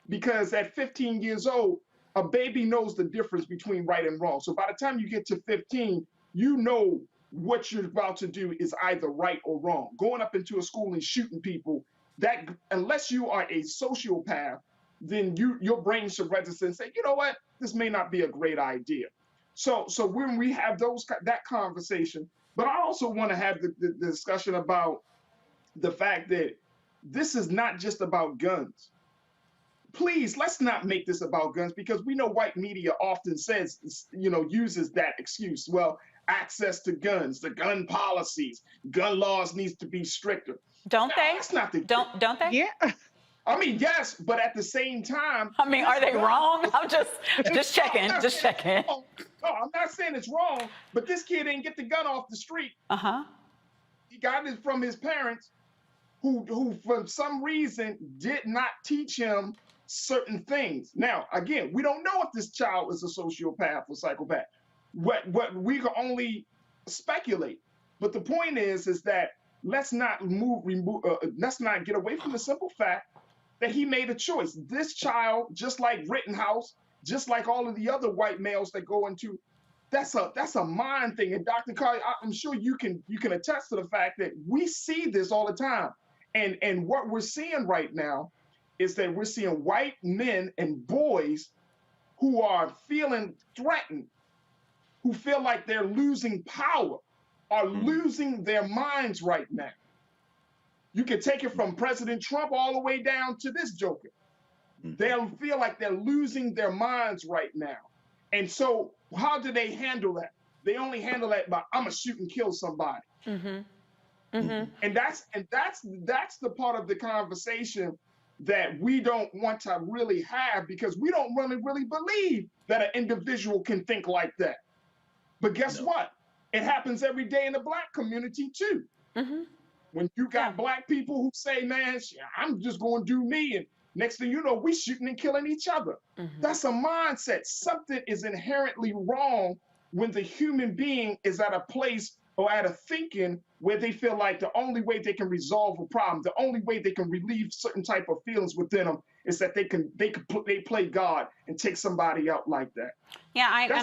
Because at 15 years old, a baby knows the difference between right and wrong. So by the time you get to 15, you know what you're about to do is either right or wrong. Going up into a school and shooting people, that unless you are a sociopath, then your brain should register and say, you know what, this may not be a great idea. So when we have that conversation, but I also want to have the discussion about the fact that this is not just about guns. Please, let's not make this about guns, because we know white media often says, uses that excuse. Well, access to guns, the gun policies, gun laws needs to be stricter. Don't they? That's not the don't they? Yeah. I mean, yes, but at the same time, I mean, are they wrong? I'm just checking, just checking. No, I'm not saying it's wrong, but this kid didn't get the gun off the street. He got it from his parents, who for some reason did not teach him certain things. Now, again, we don't know if this child is a sociopath or psychopath. What we can only speculate. But the point is that let's not let's not get away from the simple fact that he made a choice. This child, just like Rittenhouse, just like all of the other white males that go into, that's a mind thing. And Dr. Carr, I'm sure you can attest to the fact that we see this all the time. And what we're seeing right now is that we're seeing white men and boys who are feeling threatened, who feel like they're losing power, are losing their minds right now. You can take it from President Trump all the way down to this joker. They'll feel like they're losing their minds right now. And so how do they handle that? They only handle that by, I'm gonna shoot and kill somebody. And that's the part of the conversation that we don't want to really have, because we don't really believe that an individual can think like that. But guess what? It happens every day in the Black community too. When you got Black people who say, man, I'm just going to do me. And next thing you know, we shooting and killing each other. That's a mindset. Something is inherently wrong when the human being is at a place or at a thinking where they feel like the only way they can resolve a problem, the only way they can relieve certain type of feelings within them is that they play God and take somebody out like that. Yeah, I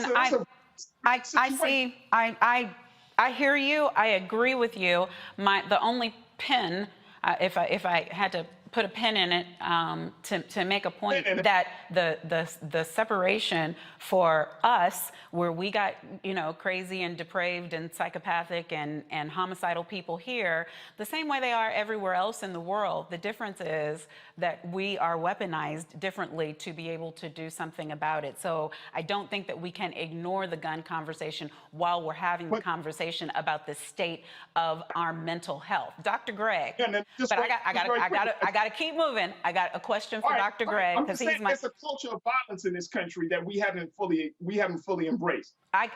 hear you. I agree with you. The only pin, if I had to put a pin in it to make a point, that the separation for us, where we got crazy and depraved and psychopathic and homicidal people here, the same way they are everywhere else in the world. The difference is that we are weaponized differently to be able to do something about it. So I don't think that we can ignore the gun conversation while we're having the conversation about the state of our mental health. Dr. Greg, but I got to keep moving. I got a question for Dr. Greg, because he's my. There's a culture of violence in this country that we haven't fully embraced. I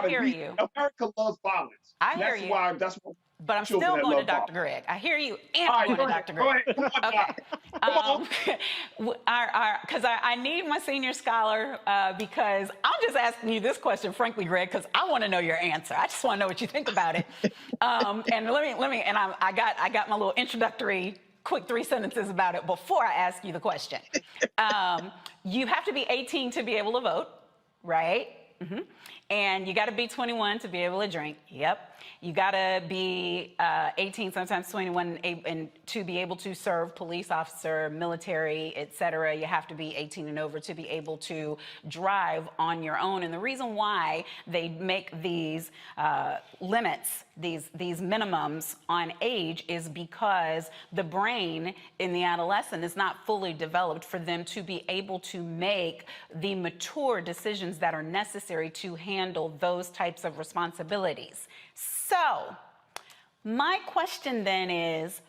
hear you. America loves violence. I hear you. That's why. But I'm still going to Dr. Greg. I hear you, and I'm going to Dr. Greg. Go ahead. Okay. Because I need my senior scholar, because I'm just asking you this question, frankly, Greg, because I want to know your answer. I just want to know what you think about it. And I got my little introductory quick 3 sentences about it before I ask you the question. You have to be 18 to be able to vote, right? And you got to be 21 to be able to drink. Yep. You got to be 18, sometimes 21, and to be able to serve police officer, military, etc. You have to be 18 and over to be able to drive on your own. And the reason why they make these limits, these minimums on age, is because the brain in the adolescent is not fully developed for them to be able to make the mature decisions that are necessary to handle those types of responsibilities. So, my question then is,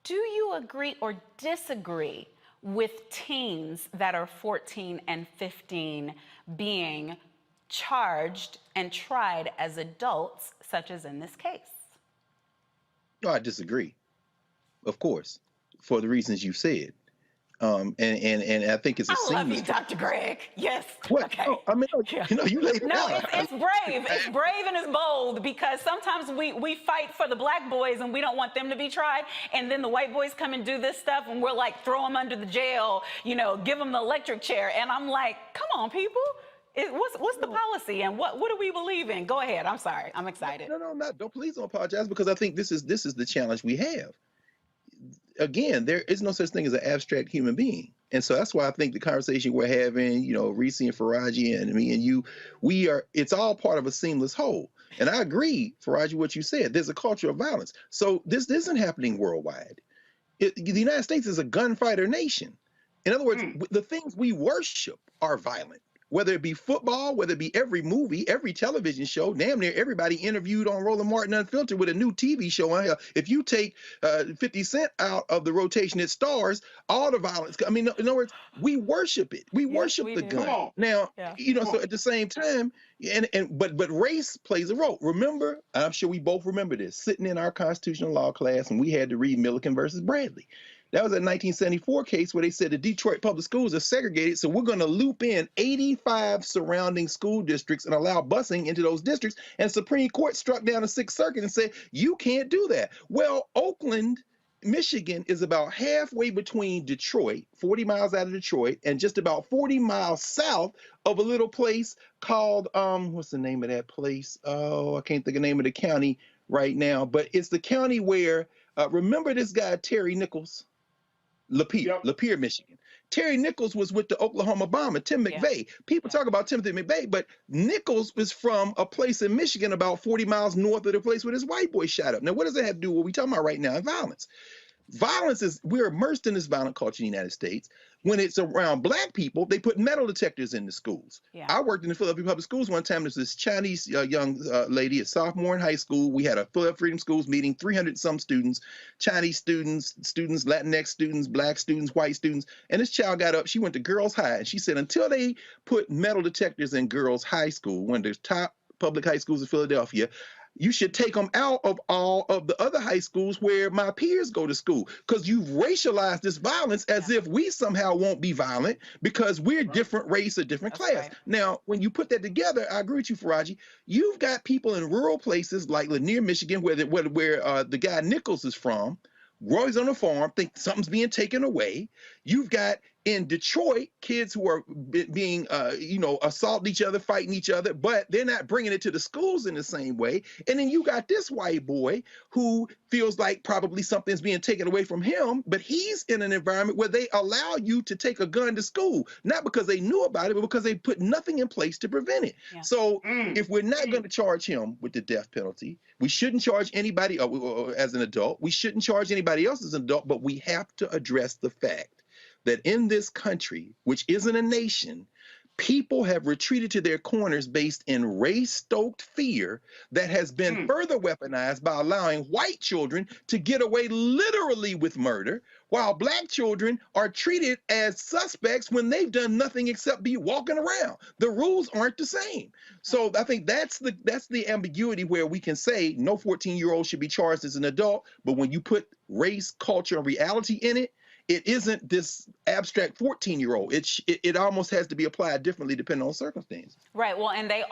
do you agree or disagree with teens that are 14 and 15 being charged and tried as adults, such as in this case? No, I disagree. Of course, for the reasons you said. And I think it's a I love seamless. you, Dr. Greg. Yes. What? Okay. No, I mean, Yeah. you laid it No, out. it's brave. It's brave and it's bold, because sometimes we fight for the black boys and we don't want them to be tried. And then the white boys come and do this stuff and we're like, throw them under the jail, you know, give them the electric chair. And I'm like, come on, people. What's the policy and what do we believe in? Go ahead. I'm sorry. I'm excited. Please don't apologize, because I think this is the challenge we have. Again, there is no such thing as an abstract human being. And so that's why I think the conversation we're having, you know, Reese and Faraji and me and you, it's all part of a seamless whole. And I agree, Faraji, what you said. There's a culture of violence. So this isn't happening worldwide. The United States is a gunfighter nation. In other words, the things we worship are violent. Whether it be football, whether it be every movie, every television show, damn near everybody interviewed on Roland Martin Unfiltered with a new TV show on here. If you take 50 Cent out of the rotation, it stars all the violence. I mean, in other words, we worship it. We worship the gun. Now, you know, so at the same time, but race plays a role. Remember, I'm sure we both remember this, sitting in our constitutional law class, and we had to read Milliken versus Bradley. That was a 1974 case where they said the Detroit public schools are segregated, so we're going to loop in 85 surrounding school districts and allow busing into those districts. And Supreme Court struck down the Sixth Circuit and said, you can't do that. Well, Oakland, Michigan is about halfway between Detroit, 40 miles out of Detroit, and just about 40 miles south of a little place called, what's the name of that place? Oh, I can't think of the name of the county right now, but it's the county where, remember this guy, Terry Nichols? Lapeer, Michigan. Terry Nichols was with the Oklahoma bomber, Tim McVeigh. People talk about Timothy McVeigh, but Nichols was from a place in Michigan about 40 miles north of the place where this white boy shot up. Now, what does that have to do with what we're talking about right now? Violence. We're immersed in this violent culture in the United States. When it's around black people, they put metal detectors in the schools. I worked in the Philadelphia Public Schools one time. There's this Chinese young lady, a sophomore in high school. We had a Philadelphia Freedom Schools meeting, 300 some students, Chinese students, Latinx students, black students, white students. And this child got up, she went to girls' high, and she said, until they put metal detectors in girls' high school, one of the top public high schools in Philadelphia, you should take them out of all of the other high schools where my peers go to school, because you've racialized this violence as if we somehow won't be violent because we're different race or different class. Now, when you put that together, I agree with you, Faraji. You've got people in rural places like Lanier, Michigan, where the guy Nichols is from. Roy's on a farm, think something's being taken away. You've got in Detroit kids who are being, assaulting each other, fighting each other, but they're not bringing it to the schools in the same way. And then you got this white boy who feels like probably something's being taken away from him, but he's in an environment where they allow you to take a gun to school, not because they knew about it, but because they put nothing in place to prevent it. So if we're not going to charge him with the death penalty, we shouldn't charge anybody as an adult. We shouldn't charge anybody else as an adult, but we have to address the fact that in this country, which isn't a nation, people have retreated to their corners based in race-stoked fear that has been further weaponized by allowing white children to get away literally with murder, while black children are treated as suspects when they've done nothing except be walking around. The rules aren't the same. So I think that's the ambiguity where we can say no 14-year-old should be charged as an adult, but when you put race, culture, and reality in it, it isn't this abstract 14-year-old. It almost has to be applied differently depending on circumstance. Right. Well, and they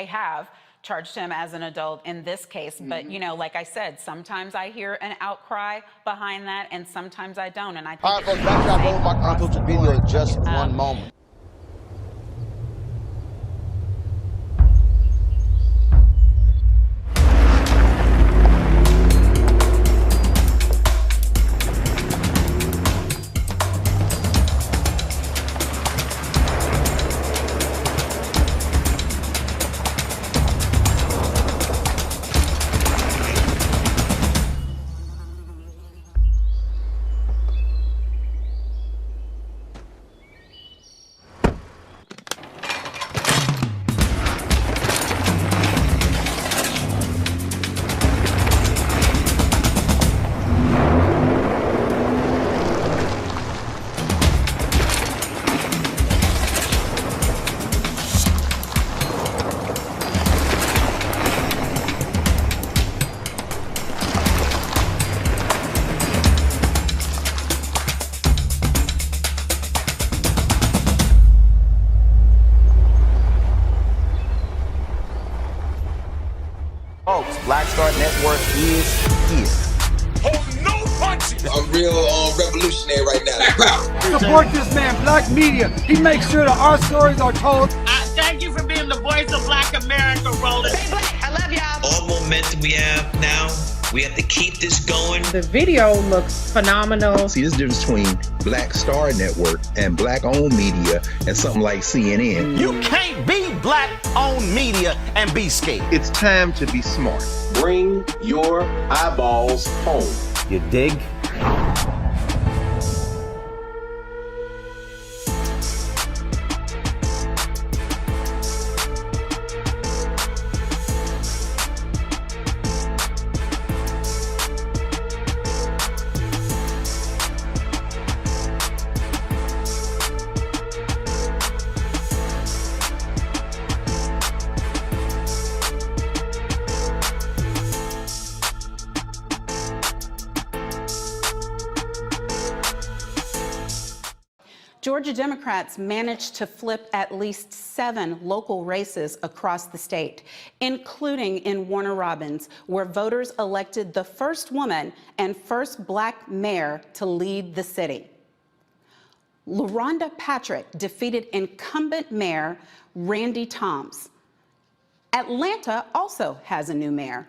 have charged him as an adult in this case. But like I said, sometimes I hear an outcry behind that, and sometimes I don't. And I think all right, folks, back to our unfiltered video in just one moment. Folks, Black Star Network is here. Oh, no punches! I'm real revolutionary right now. Support this man, Black Media. He makes sure that our stories are told. Thank you for being the voice of Black America, Roland. Stay black. I love y'all. All momentum we have now, we have to keep this going. The video looks phenomenal. See, this difference between Black Star Network and Black-owned media and something like CNN. You can't be Black-owned media and be scared. It's time to be smart. Bring your eyeballs home. You dig? Georgia Democrats managed to flip at least 7 local races across the state, including in Warner Robins, where voters elected the first woman and first Black mayor to lead the city. LaRonda Patrick defeated incumbent mayor Randy Toms. Atlanta also has a new mayor.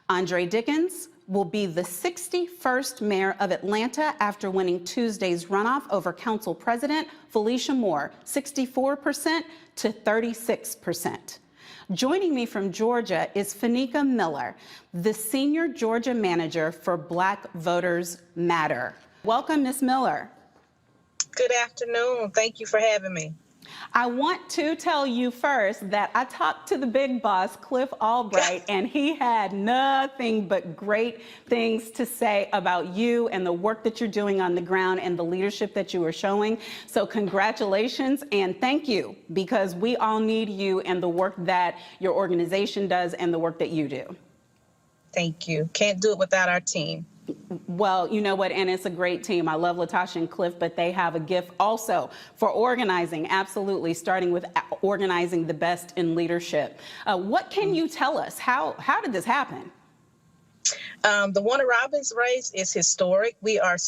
Andre Dickens will be the 61st mayor of Atlanta after winning Tuesday's runoff over council president Felicia Moore, 64% to 36%. Joining me from Georgia is Fanika Miller, the senior Georgia manager for Black Voters Matter. Welcome, Ms. Miller. Good afternoon. Thank you for having me. I want to tell you first that I talked to the big boss, Cliff Albright, and he had nothing but great things to say about you and the work that you're doing on the ground and the leadership that you are showing. So congratulations and thank you, because we all need you and the work that your organization does and the work that you do. Thank you. Can't do it without our team. Well, you know what, and it's a great team. I love Latasha and Cliff, but they have a gift also for organizing, absolutely, starting with organizing the best in leadership. What can you tell us? How did this happen? The Warner Robins race is historic. We are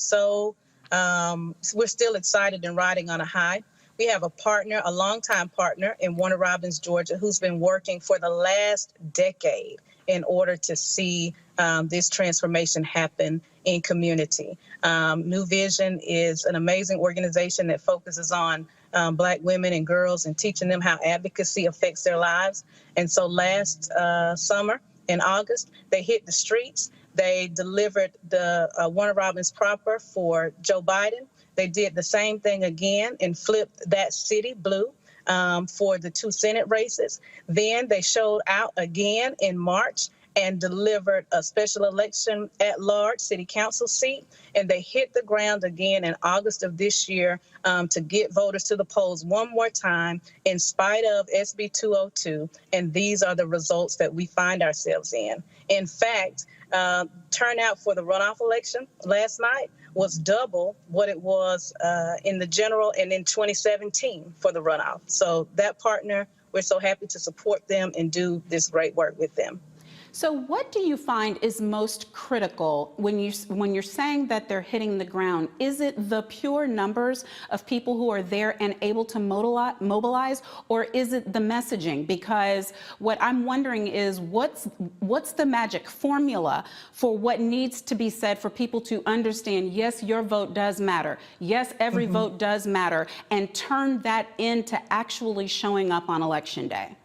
we're still excited and riding on a high. We have a partner, a longtime partner in Warner Robins, Georgia, who's been working for the last decade in order to see this transformation happen in community. New Vision is an amazing organization that focuses on Black women and girls and teaching them how advocacy affects their lives. And so last summer in August, they hit the streets. They delivered the Warner Robins proper for Joe Biden. They did the same thing again and flipped that city blue for the 2 Senate races. Then they showed out again in March and delivered a special election at large city council seat. And they hit the ground again in August of this year to get voters to the polls one more time in spite of SB 202. And these are the results that we find ourselves in. In fact, turnout for the runoff election last night was double what it was in the general and in 2017 for the runoff. So that partner, we're so happy to support them and do this great work with them. So what do you find is most critical when you're saying that they're hitting the ground? Is it the pure numbers of people who are there and able to mobilize, or is it the messaging? Because what I'm wondering is what's the magic formula for what needs to be said for people to understand, yes, your vote does matter. Yes, every vote does matter, and turn that into actually showing up on Election Day.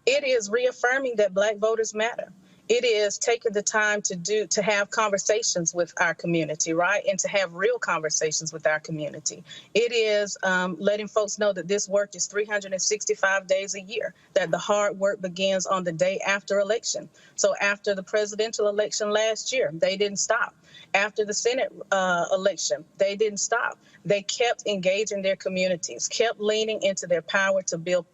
It is reaffirming that Black voters matter. It is taking the time to have conversations with our community, right? And to have real conversations with our community. It is letting folks know that this work is 365 days a year, that the hard work begins on the day after election. So after the presidential election last year, they didn't stop. After the Senate election, they didn't stop. They kept engaging their communities, kept leaning into their power to build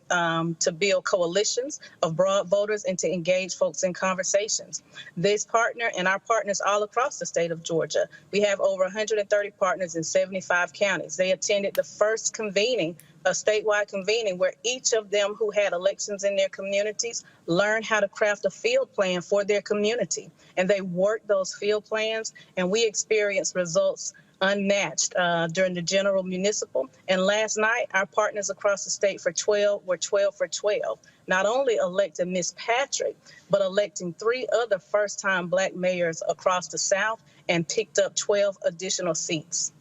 coalitions of broad voters and to engage folks in conversations. This partner and our partners all across the state of Georgia, we have over 130 partners in 75 counties. They attended the first convening a statewide convening where each of them who had elections in their communities learned how to craft a field plan for their community. And they worked those field plans, and we experienced results unmatched during the general municipal. And last night, our partners across the state were 12 for 12. Not only elected Miss Patrick, but electing 3 other first-time Black mayors across the South and picked up 12 additional seats.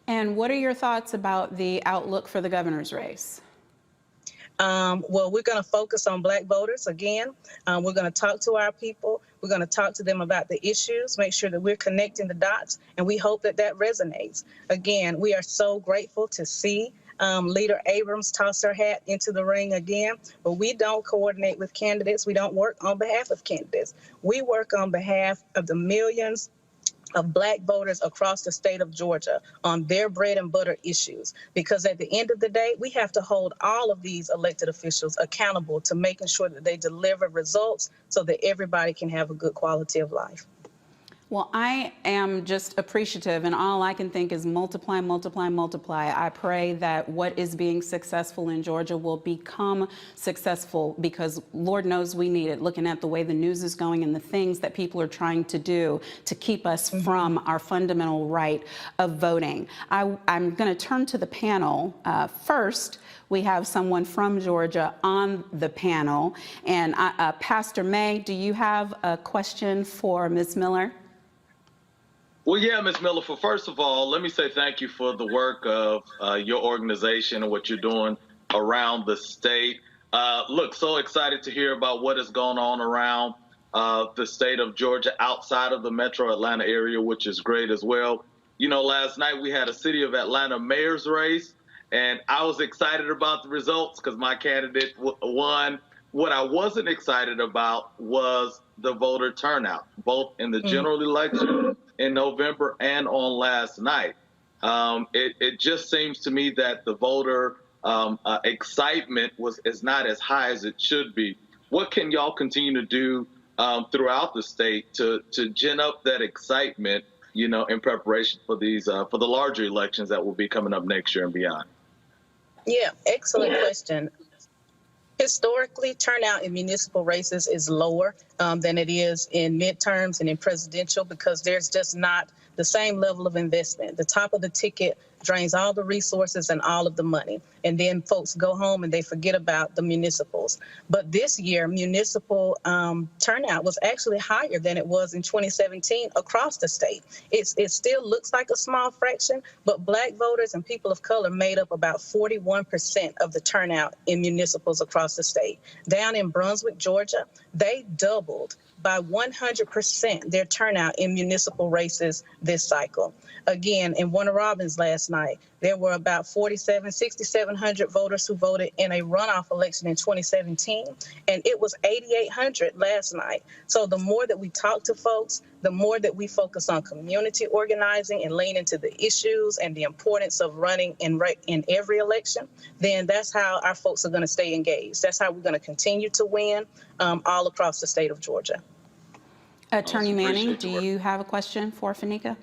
And what are your thoughts about the outlook for the governor's race? Well, we're going to focus on Black voters again. We're going to talk to our people. We're going to talk to them about the issues, make sure that we're connecting the dots, and we hope that that resonates. Again, we are so grateful to see Leader Abrams toss her hat into the ring again, but we don't coordinate with candidates. We don't work on behalf of candidates. We work on behalf of the millions of Black voters across the state of Georgia on their bread and butter issues. Because at the end of the day, we have to hold all of these elected officials accountable to making sure that they deliver results so that everybody can have a good quality of life. Well, I am just appreciative, and all I can think is multiply, multiply, multiply. I pray that what is being successful in Georgia will become successful, because Lord knows we need it, looking at the way the news is going and the things that people are trying to do to keep us from our fundamental right of voting. I'm going to turn to the panel. First, we have someone from Georgia on the panel. And Pastor May, do you have a question for Ms. Miller? Well, yeah, Ms. Miller, first of all, let me say thank you for the work of your organization and what you're doing around the state. Look, so excited to hear about what is going on around the state of Georgia outside of the metro Atlanta area, which is great as well. You know, last night we had a city of Atlanta mayor's race, and I was excited about the results because my candidate won. What I wasn't excited about was the voter turnout, both in the general election in November and on last night. It just seems to me that the voter excitement is not as high as it should be. What can y'all continue to do throughout the state to gin up that excitement, you know, in preparation for these for the larger elections that will be coming up next year and beyond? Yeah, excellent question. Historically, turnout in municipal races is lower than it is in midterms and in presidential, because there's just not the same level of investment. The top of the ticket drains all the resources and all of the money. And then folks go home and they forget about the municipals. But this year, municipal turnout was actually higher than it was in 2017 across the state. It still looks like a small fraction, but Black voters and people of color made up about 41% of the turnout in municipals across the state. Down in Brunswick, Georgia, they doubled by 100% their turnout in municipal races this cycle. Again, in Warner Robins last night, there were about 6,700 voters who voted in a runoff election in 2017, and it was 8,800 last night. So the more that we talk to folks, the more that we focus on community organizing and lean into the issues and the importance of running in every election, then that's how our folks are going to stay engaged. That's how we're going to continue to win all across the state of Georgia. Attorney Manning, do you have a question for Fanika?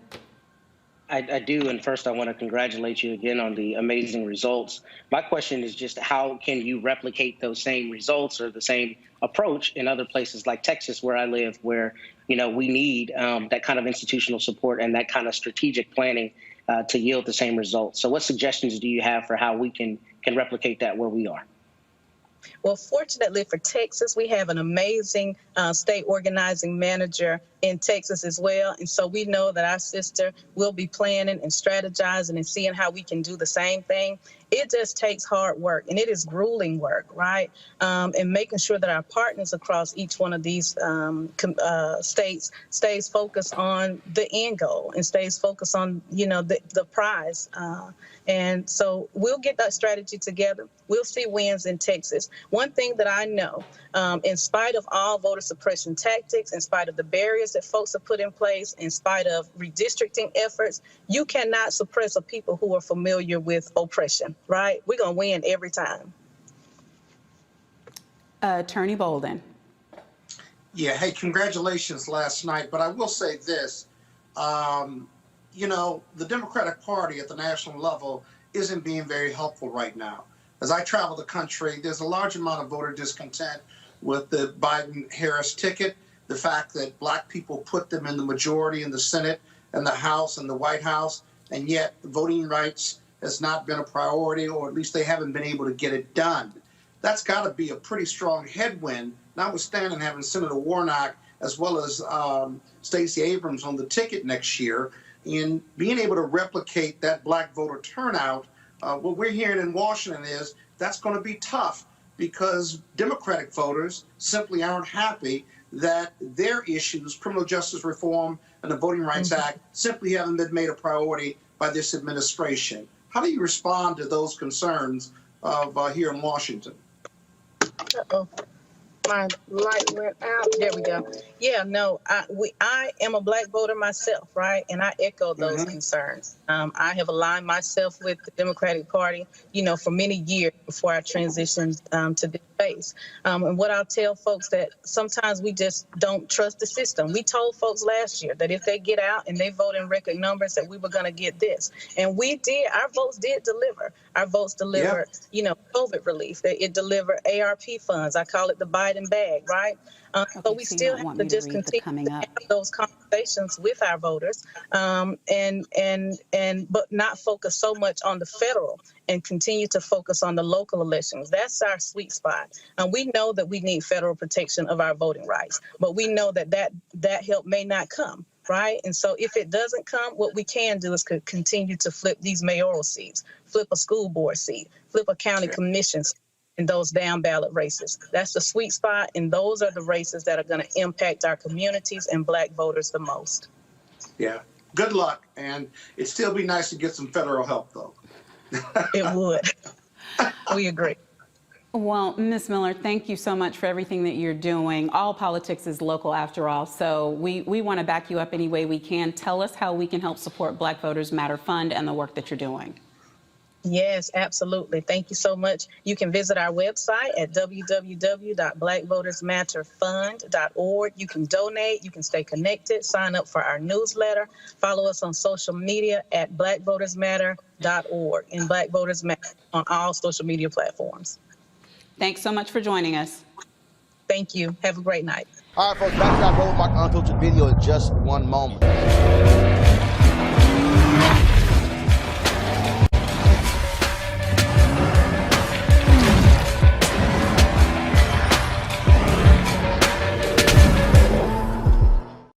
I do, and first I want to congratulate you again on the amazing results. My question is just how can you replicate those same results or the same approach in other places like Texas, where I live, where, you know, we need that kind of institutional support and that kind of strategic planning to yield the same results. So what suggestions do you have for how we can replicate that where we are? Well, fortunately for Texas, we have an amazing state organizing manager in Texas as well. And so we know that our sister will be planning and strategizing and seeing how we can do the same thing. It just takes hard work, and it is grueling work, right? And making sure that our partners across each one of these states stays focused on the end goal and stays focused on, you know, the prize. And so we'll get that strategy together. We'll see wins in Texas. One thing that I know, in spite of all voter suppression tactics, in spite of the barriers that folks have put in place, in spite of redistricting efforts, you cannot suppress a people who are familiar with oppression, right? We're going to win every time. Attorney Bolden. Yeah, hey, congratulations last night. But I will say this, you know, the Democratic Party at the national level isn't being very helpful right now. As I travel the country, there's a large amount of voter discontent with the Biden-Harris ticket, the fact that black people put them in the majority in the Senate and the House and the White House, and yet voting rights has not been a priority, or at least they haven't been able to get it done. That's got to be a pretty strong headwind, notwithstanding having Senator Warnock as well as Stacey Abrams on the ticket next year, in being able to replicate that black voter turnout. What we're hearing in Washington is that's going to be tough because Democratic voters simply aren't happy that their issues, criminal justice reform and the Voting Rights Act, simply haven't been made a priority by this administration. How do you respond to those concerns of here in Washington? Uh-oh. My light went out. There we go. Yeah, no, I am a black voter myself, right? And I echo those concerns. I have aligned myself with the Democratic Party, for many years before I transitioned to this space. And what I'll tell folks that sometimes we just don't trust the system. We told folks last year that if they get out and they vote in record numbers that we were going to get this. And we did. Our votes did deliver. Our votes delivered, COVID relief. It delivered ARP funds. I call it the Biden bag, right? But we still have to just continue to have those conversations with our voters, but not focus so much on the federal and continue to focus on the local elections. That's our sweet spot. And we know that we need federal protection of our voting rights, but we know that help may not come. Right. And so if it doesn't come, what we can do is continue to flip these mayoral seats, flip a school board seat, flip a county commission seat in those down ballot races. That's the sweet spot. And those are the races that are going to impact our communities and black voters the most. Yeah. Good luck. And it'd still be nice to get some federal help, though. It would. We agree. Well, Ms. Miller, thank you so much for everything that you're doing. All politics is local after all, so we want to back you up any way we can. Tell us how we can help support Black Voters Matter Fund and the work that you're doing. Yes, absolutely. Thank you so much. You can visit our website at www.blackvotersmatterfund.org. You can donate, you can stay connected, sign up for our newsletter, follow us on social media at blackvotersmatter.org and Black Voters Matter on all social media platforms. Thanks so much for joining us. Thank you. Have a great night. All right, folks, back to our Road Mark Unfiltered video in just one moment.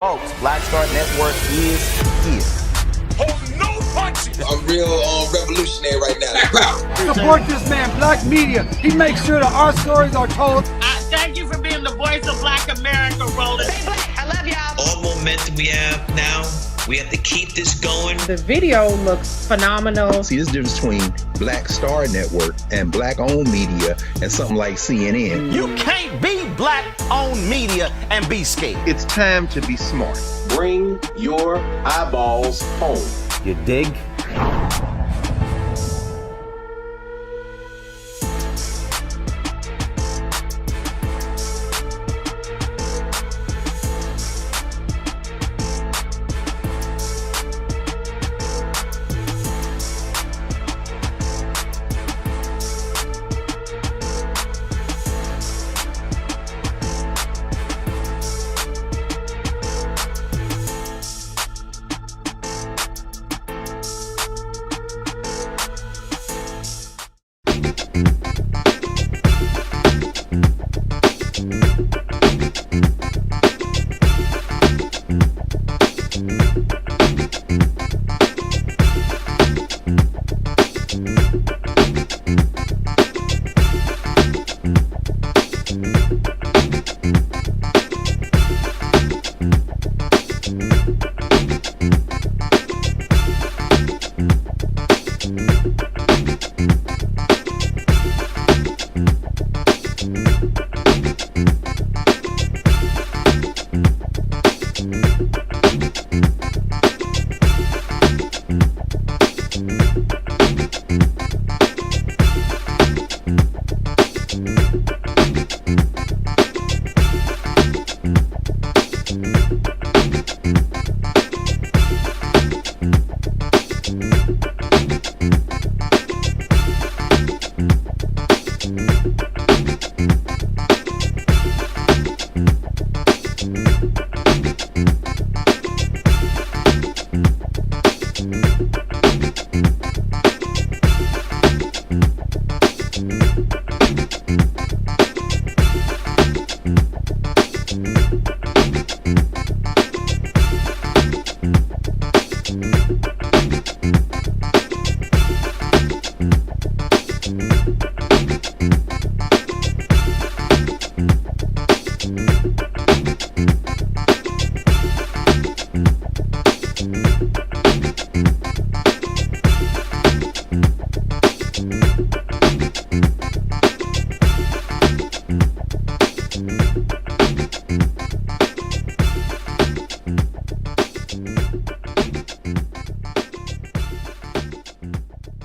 Folks, Black Star Network is here. Oh, no punches! I'm real revolutionary right now. Support this man, Black Media. He makes sure that our stories are told. Thank you for being the voice of Black America, Roland. Stay black. I love y'all. All momentum we have now, we have to keep this going. The video looks phenomenal. See, there's a difference between Black Star Network and black-owned media and something like CNN. You can't be black-owned media and be scared. It's time to be smart. Bring your eyeballs home. You dig? Bye.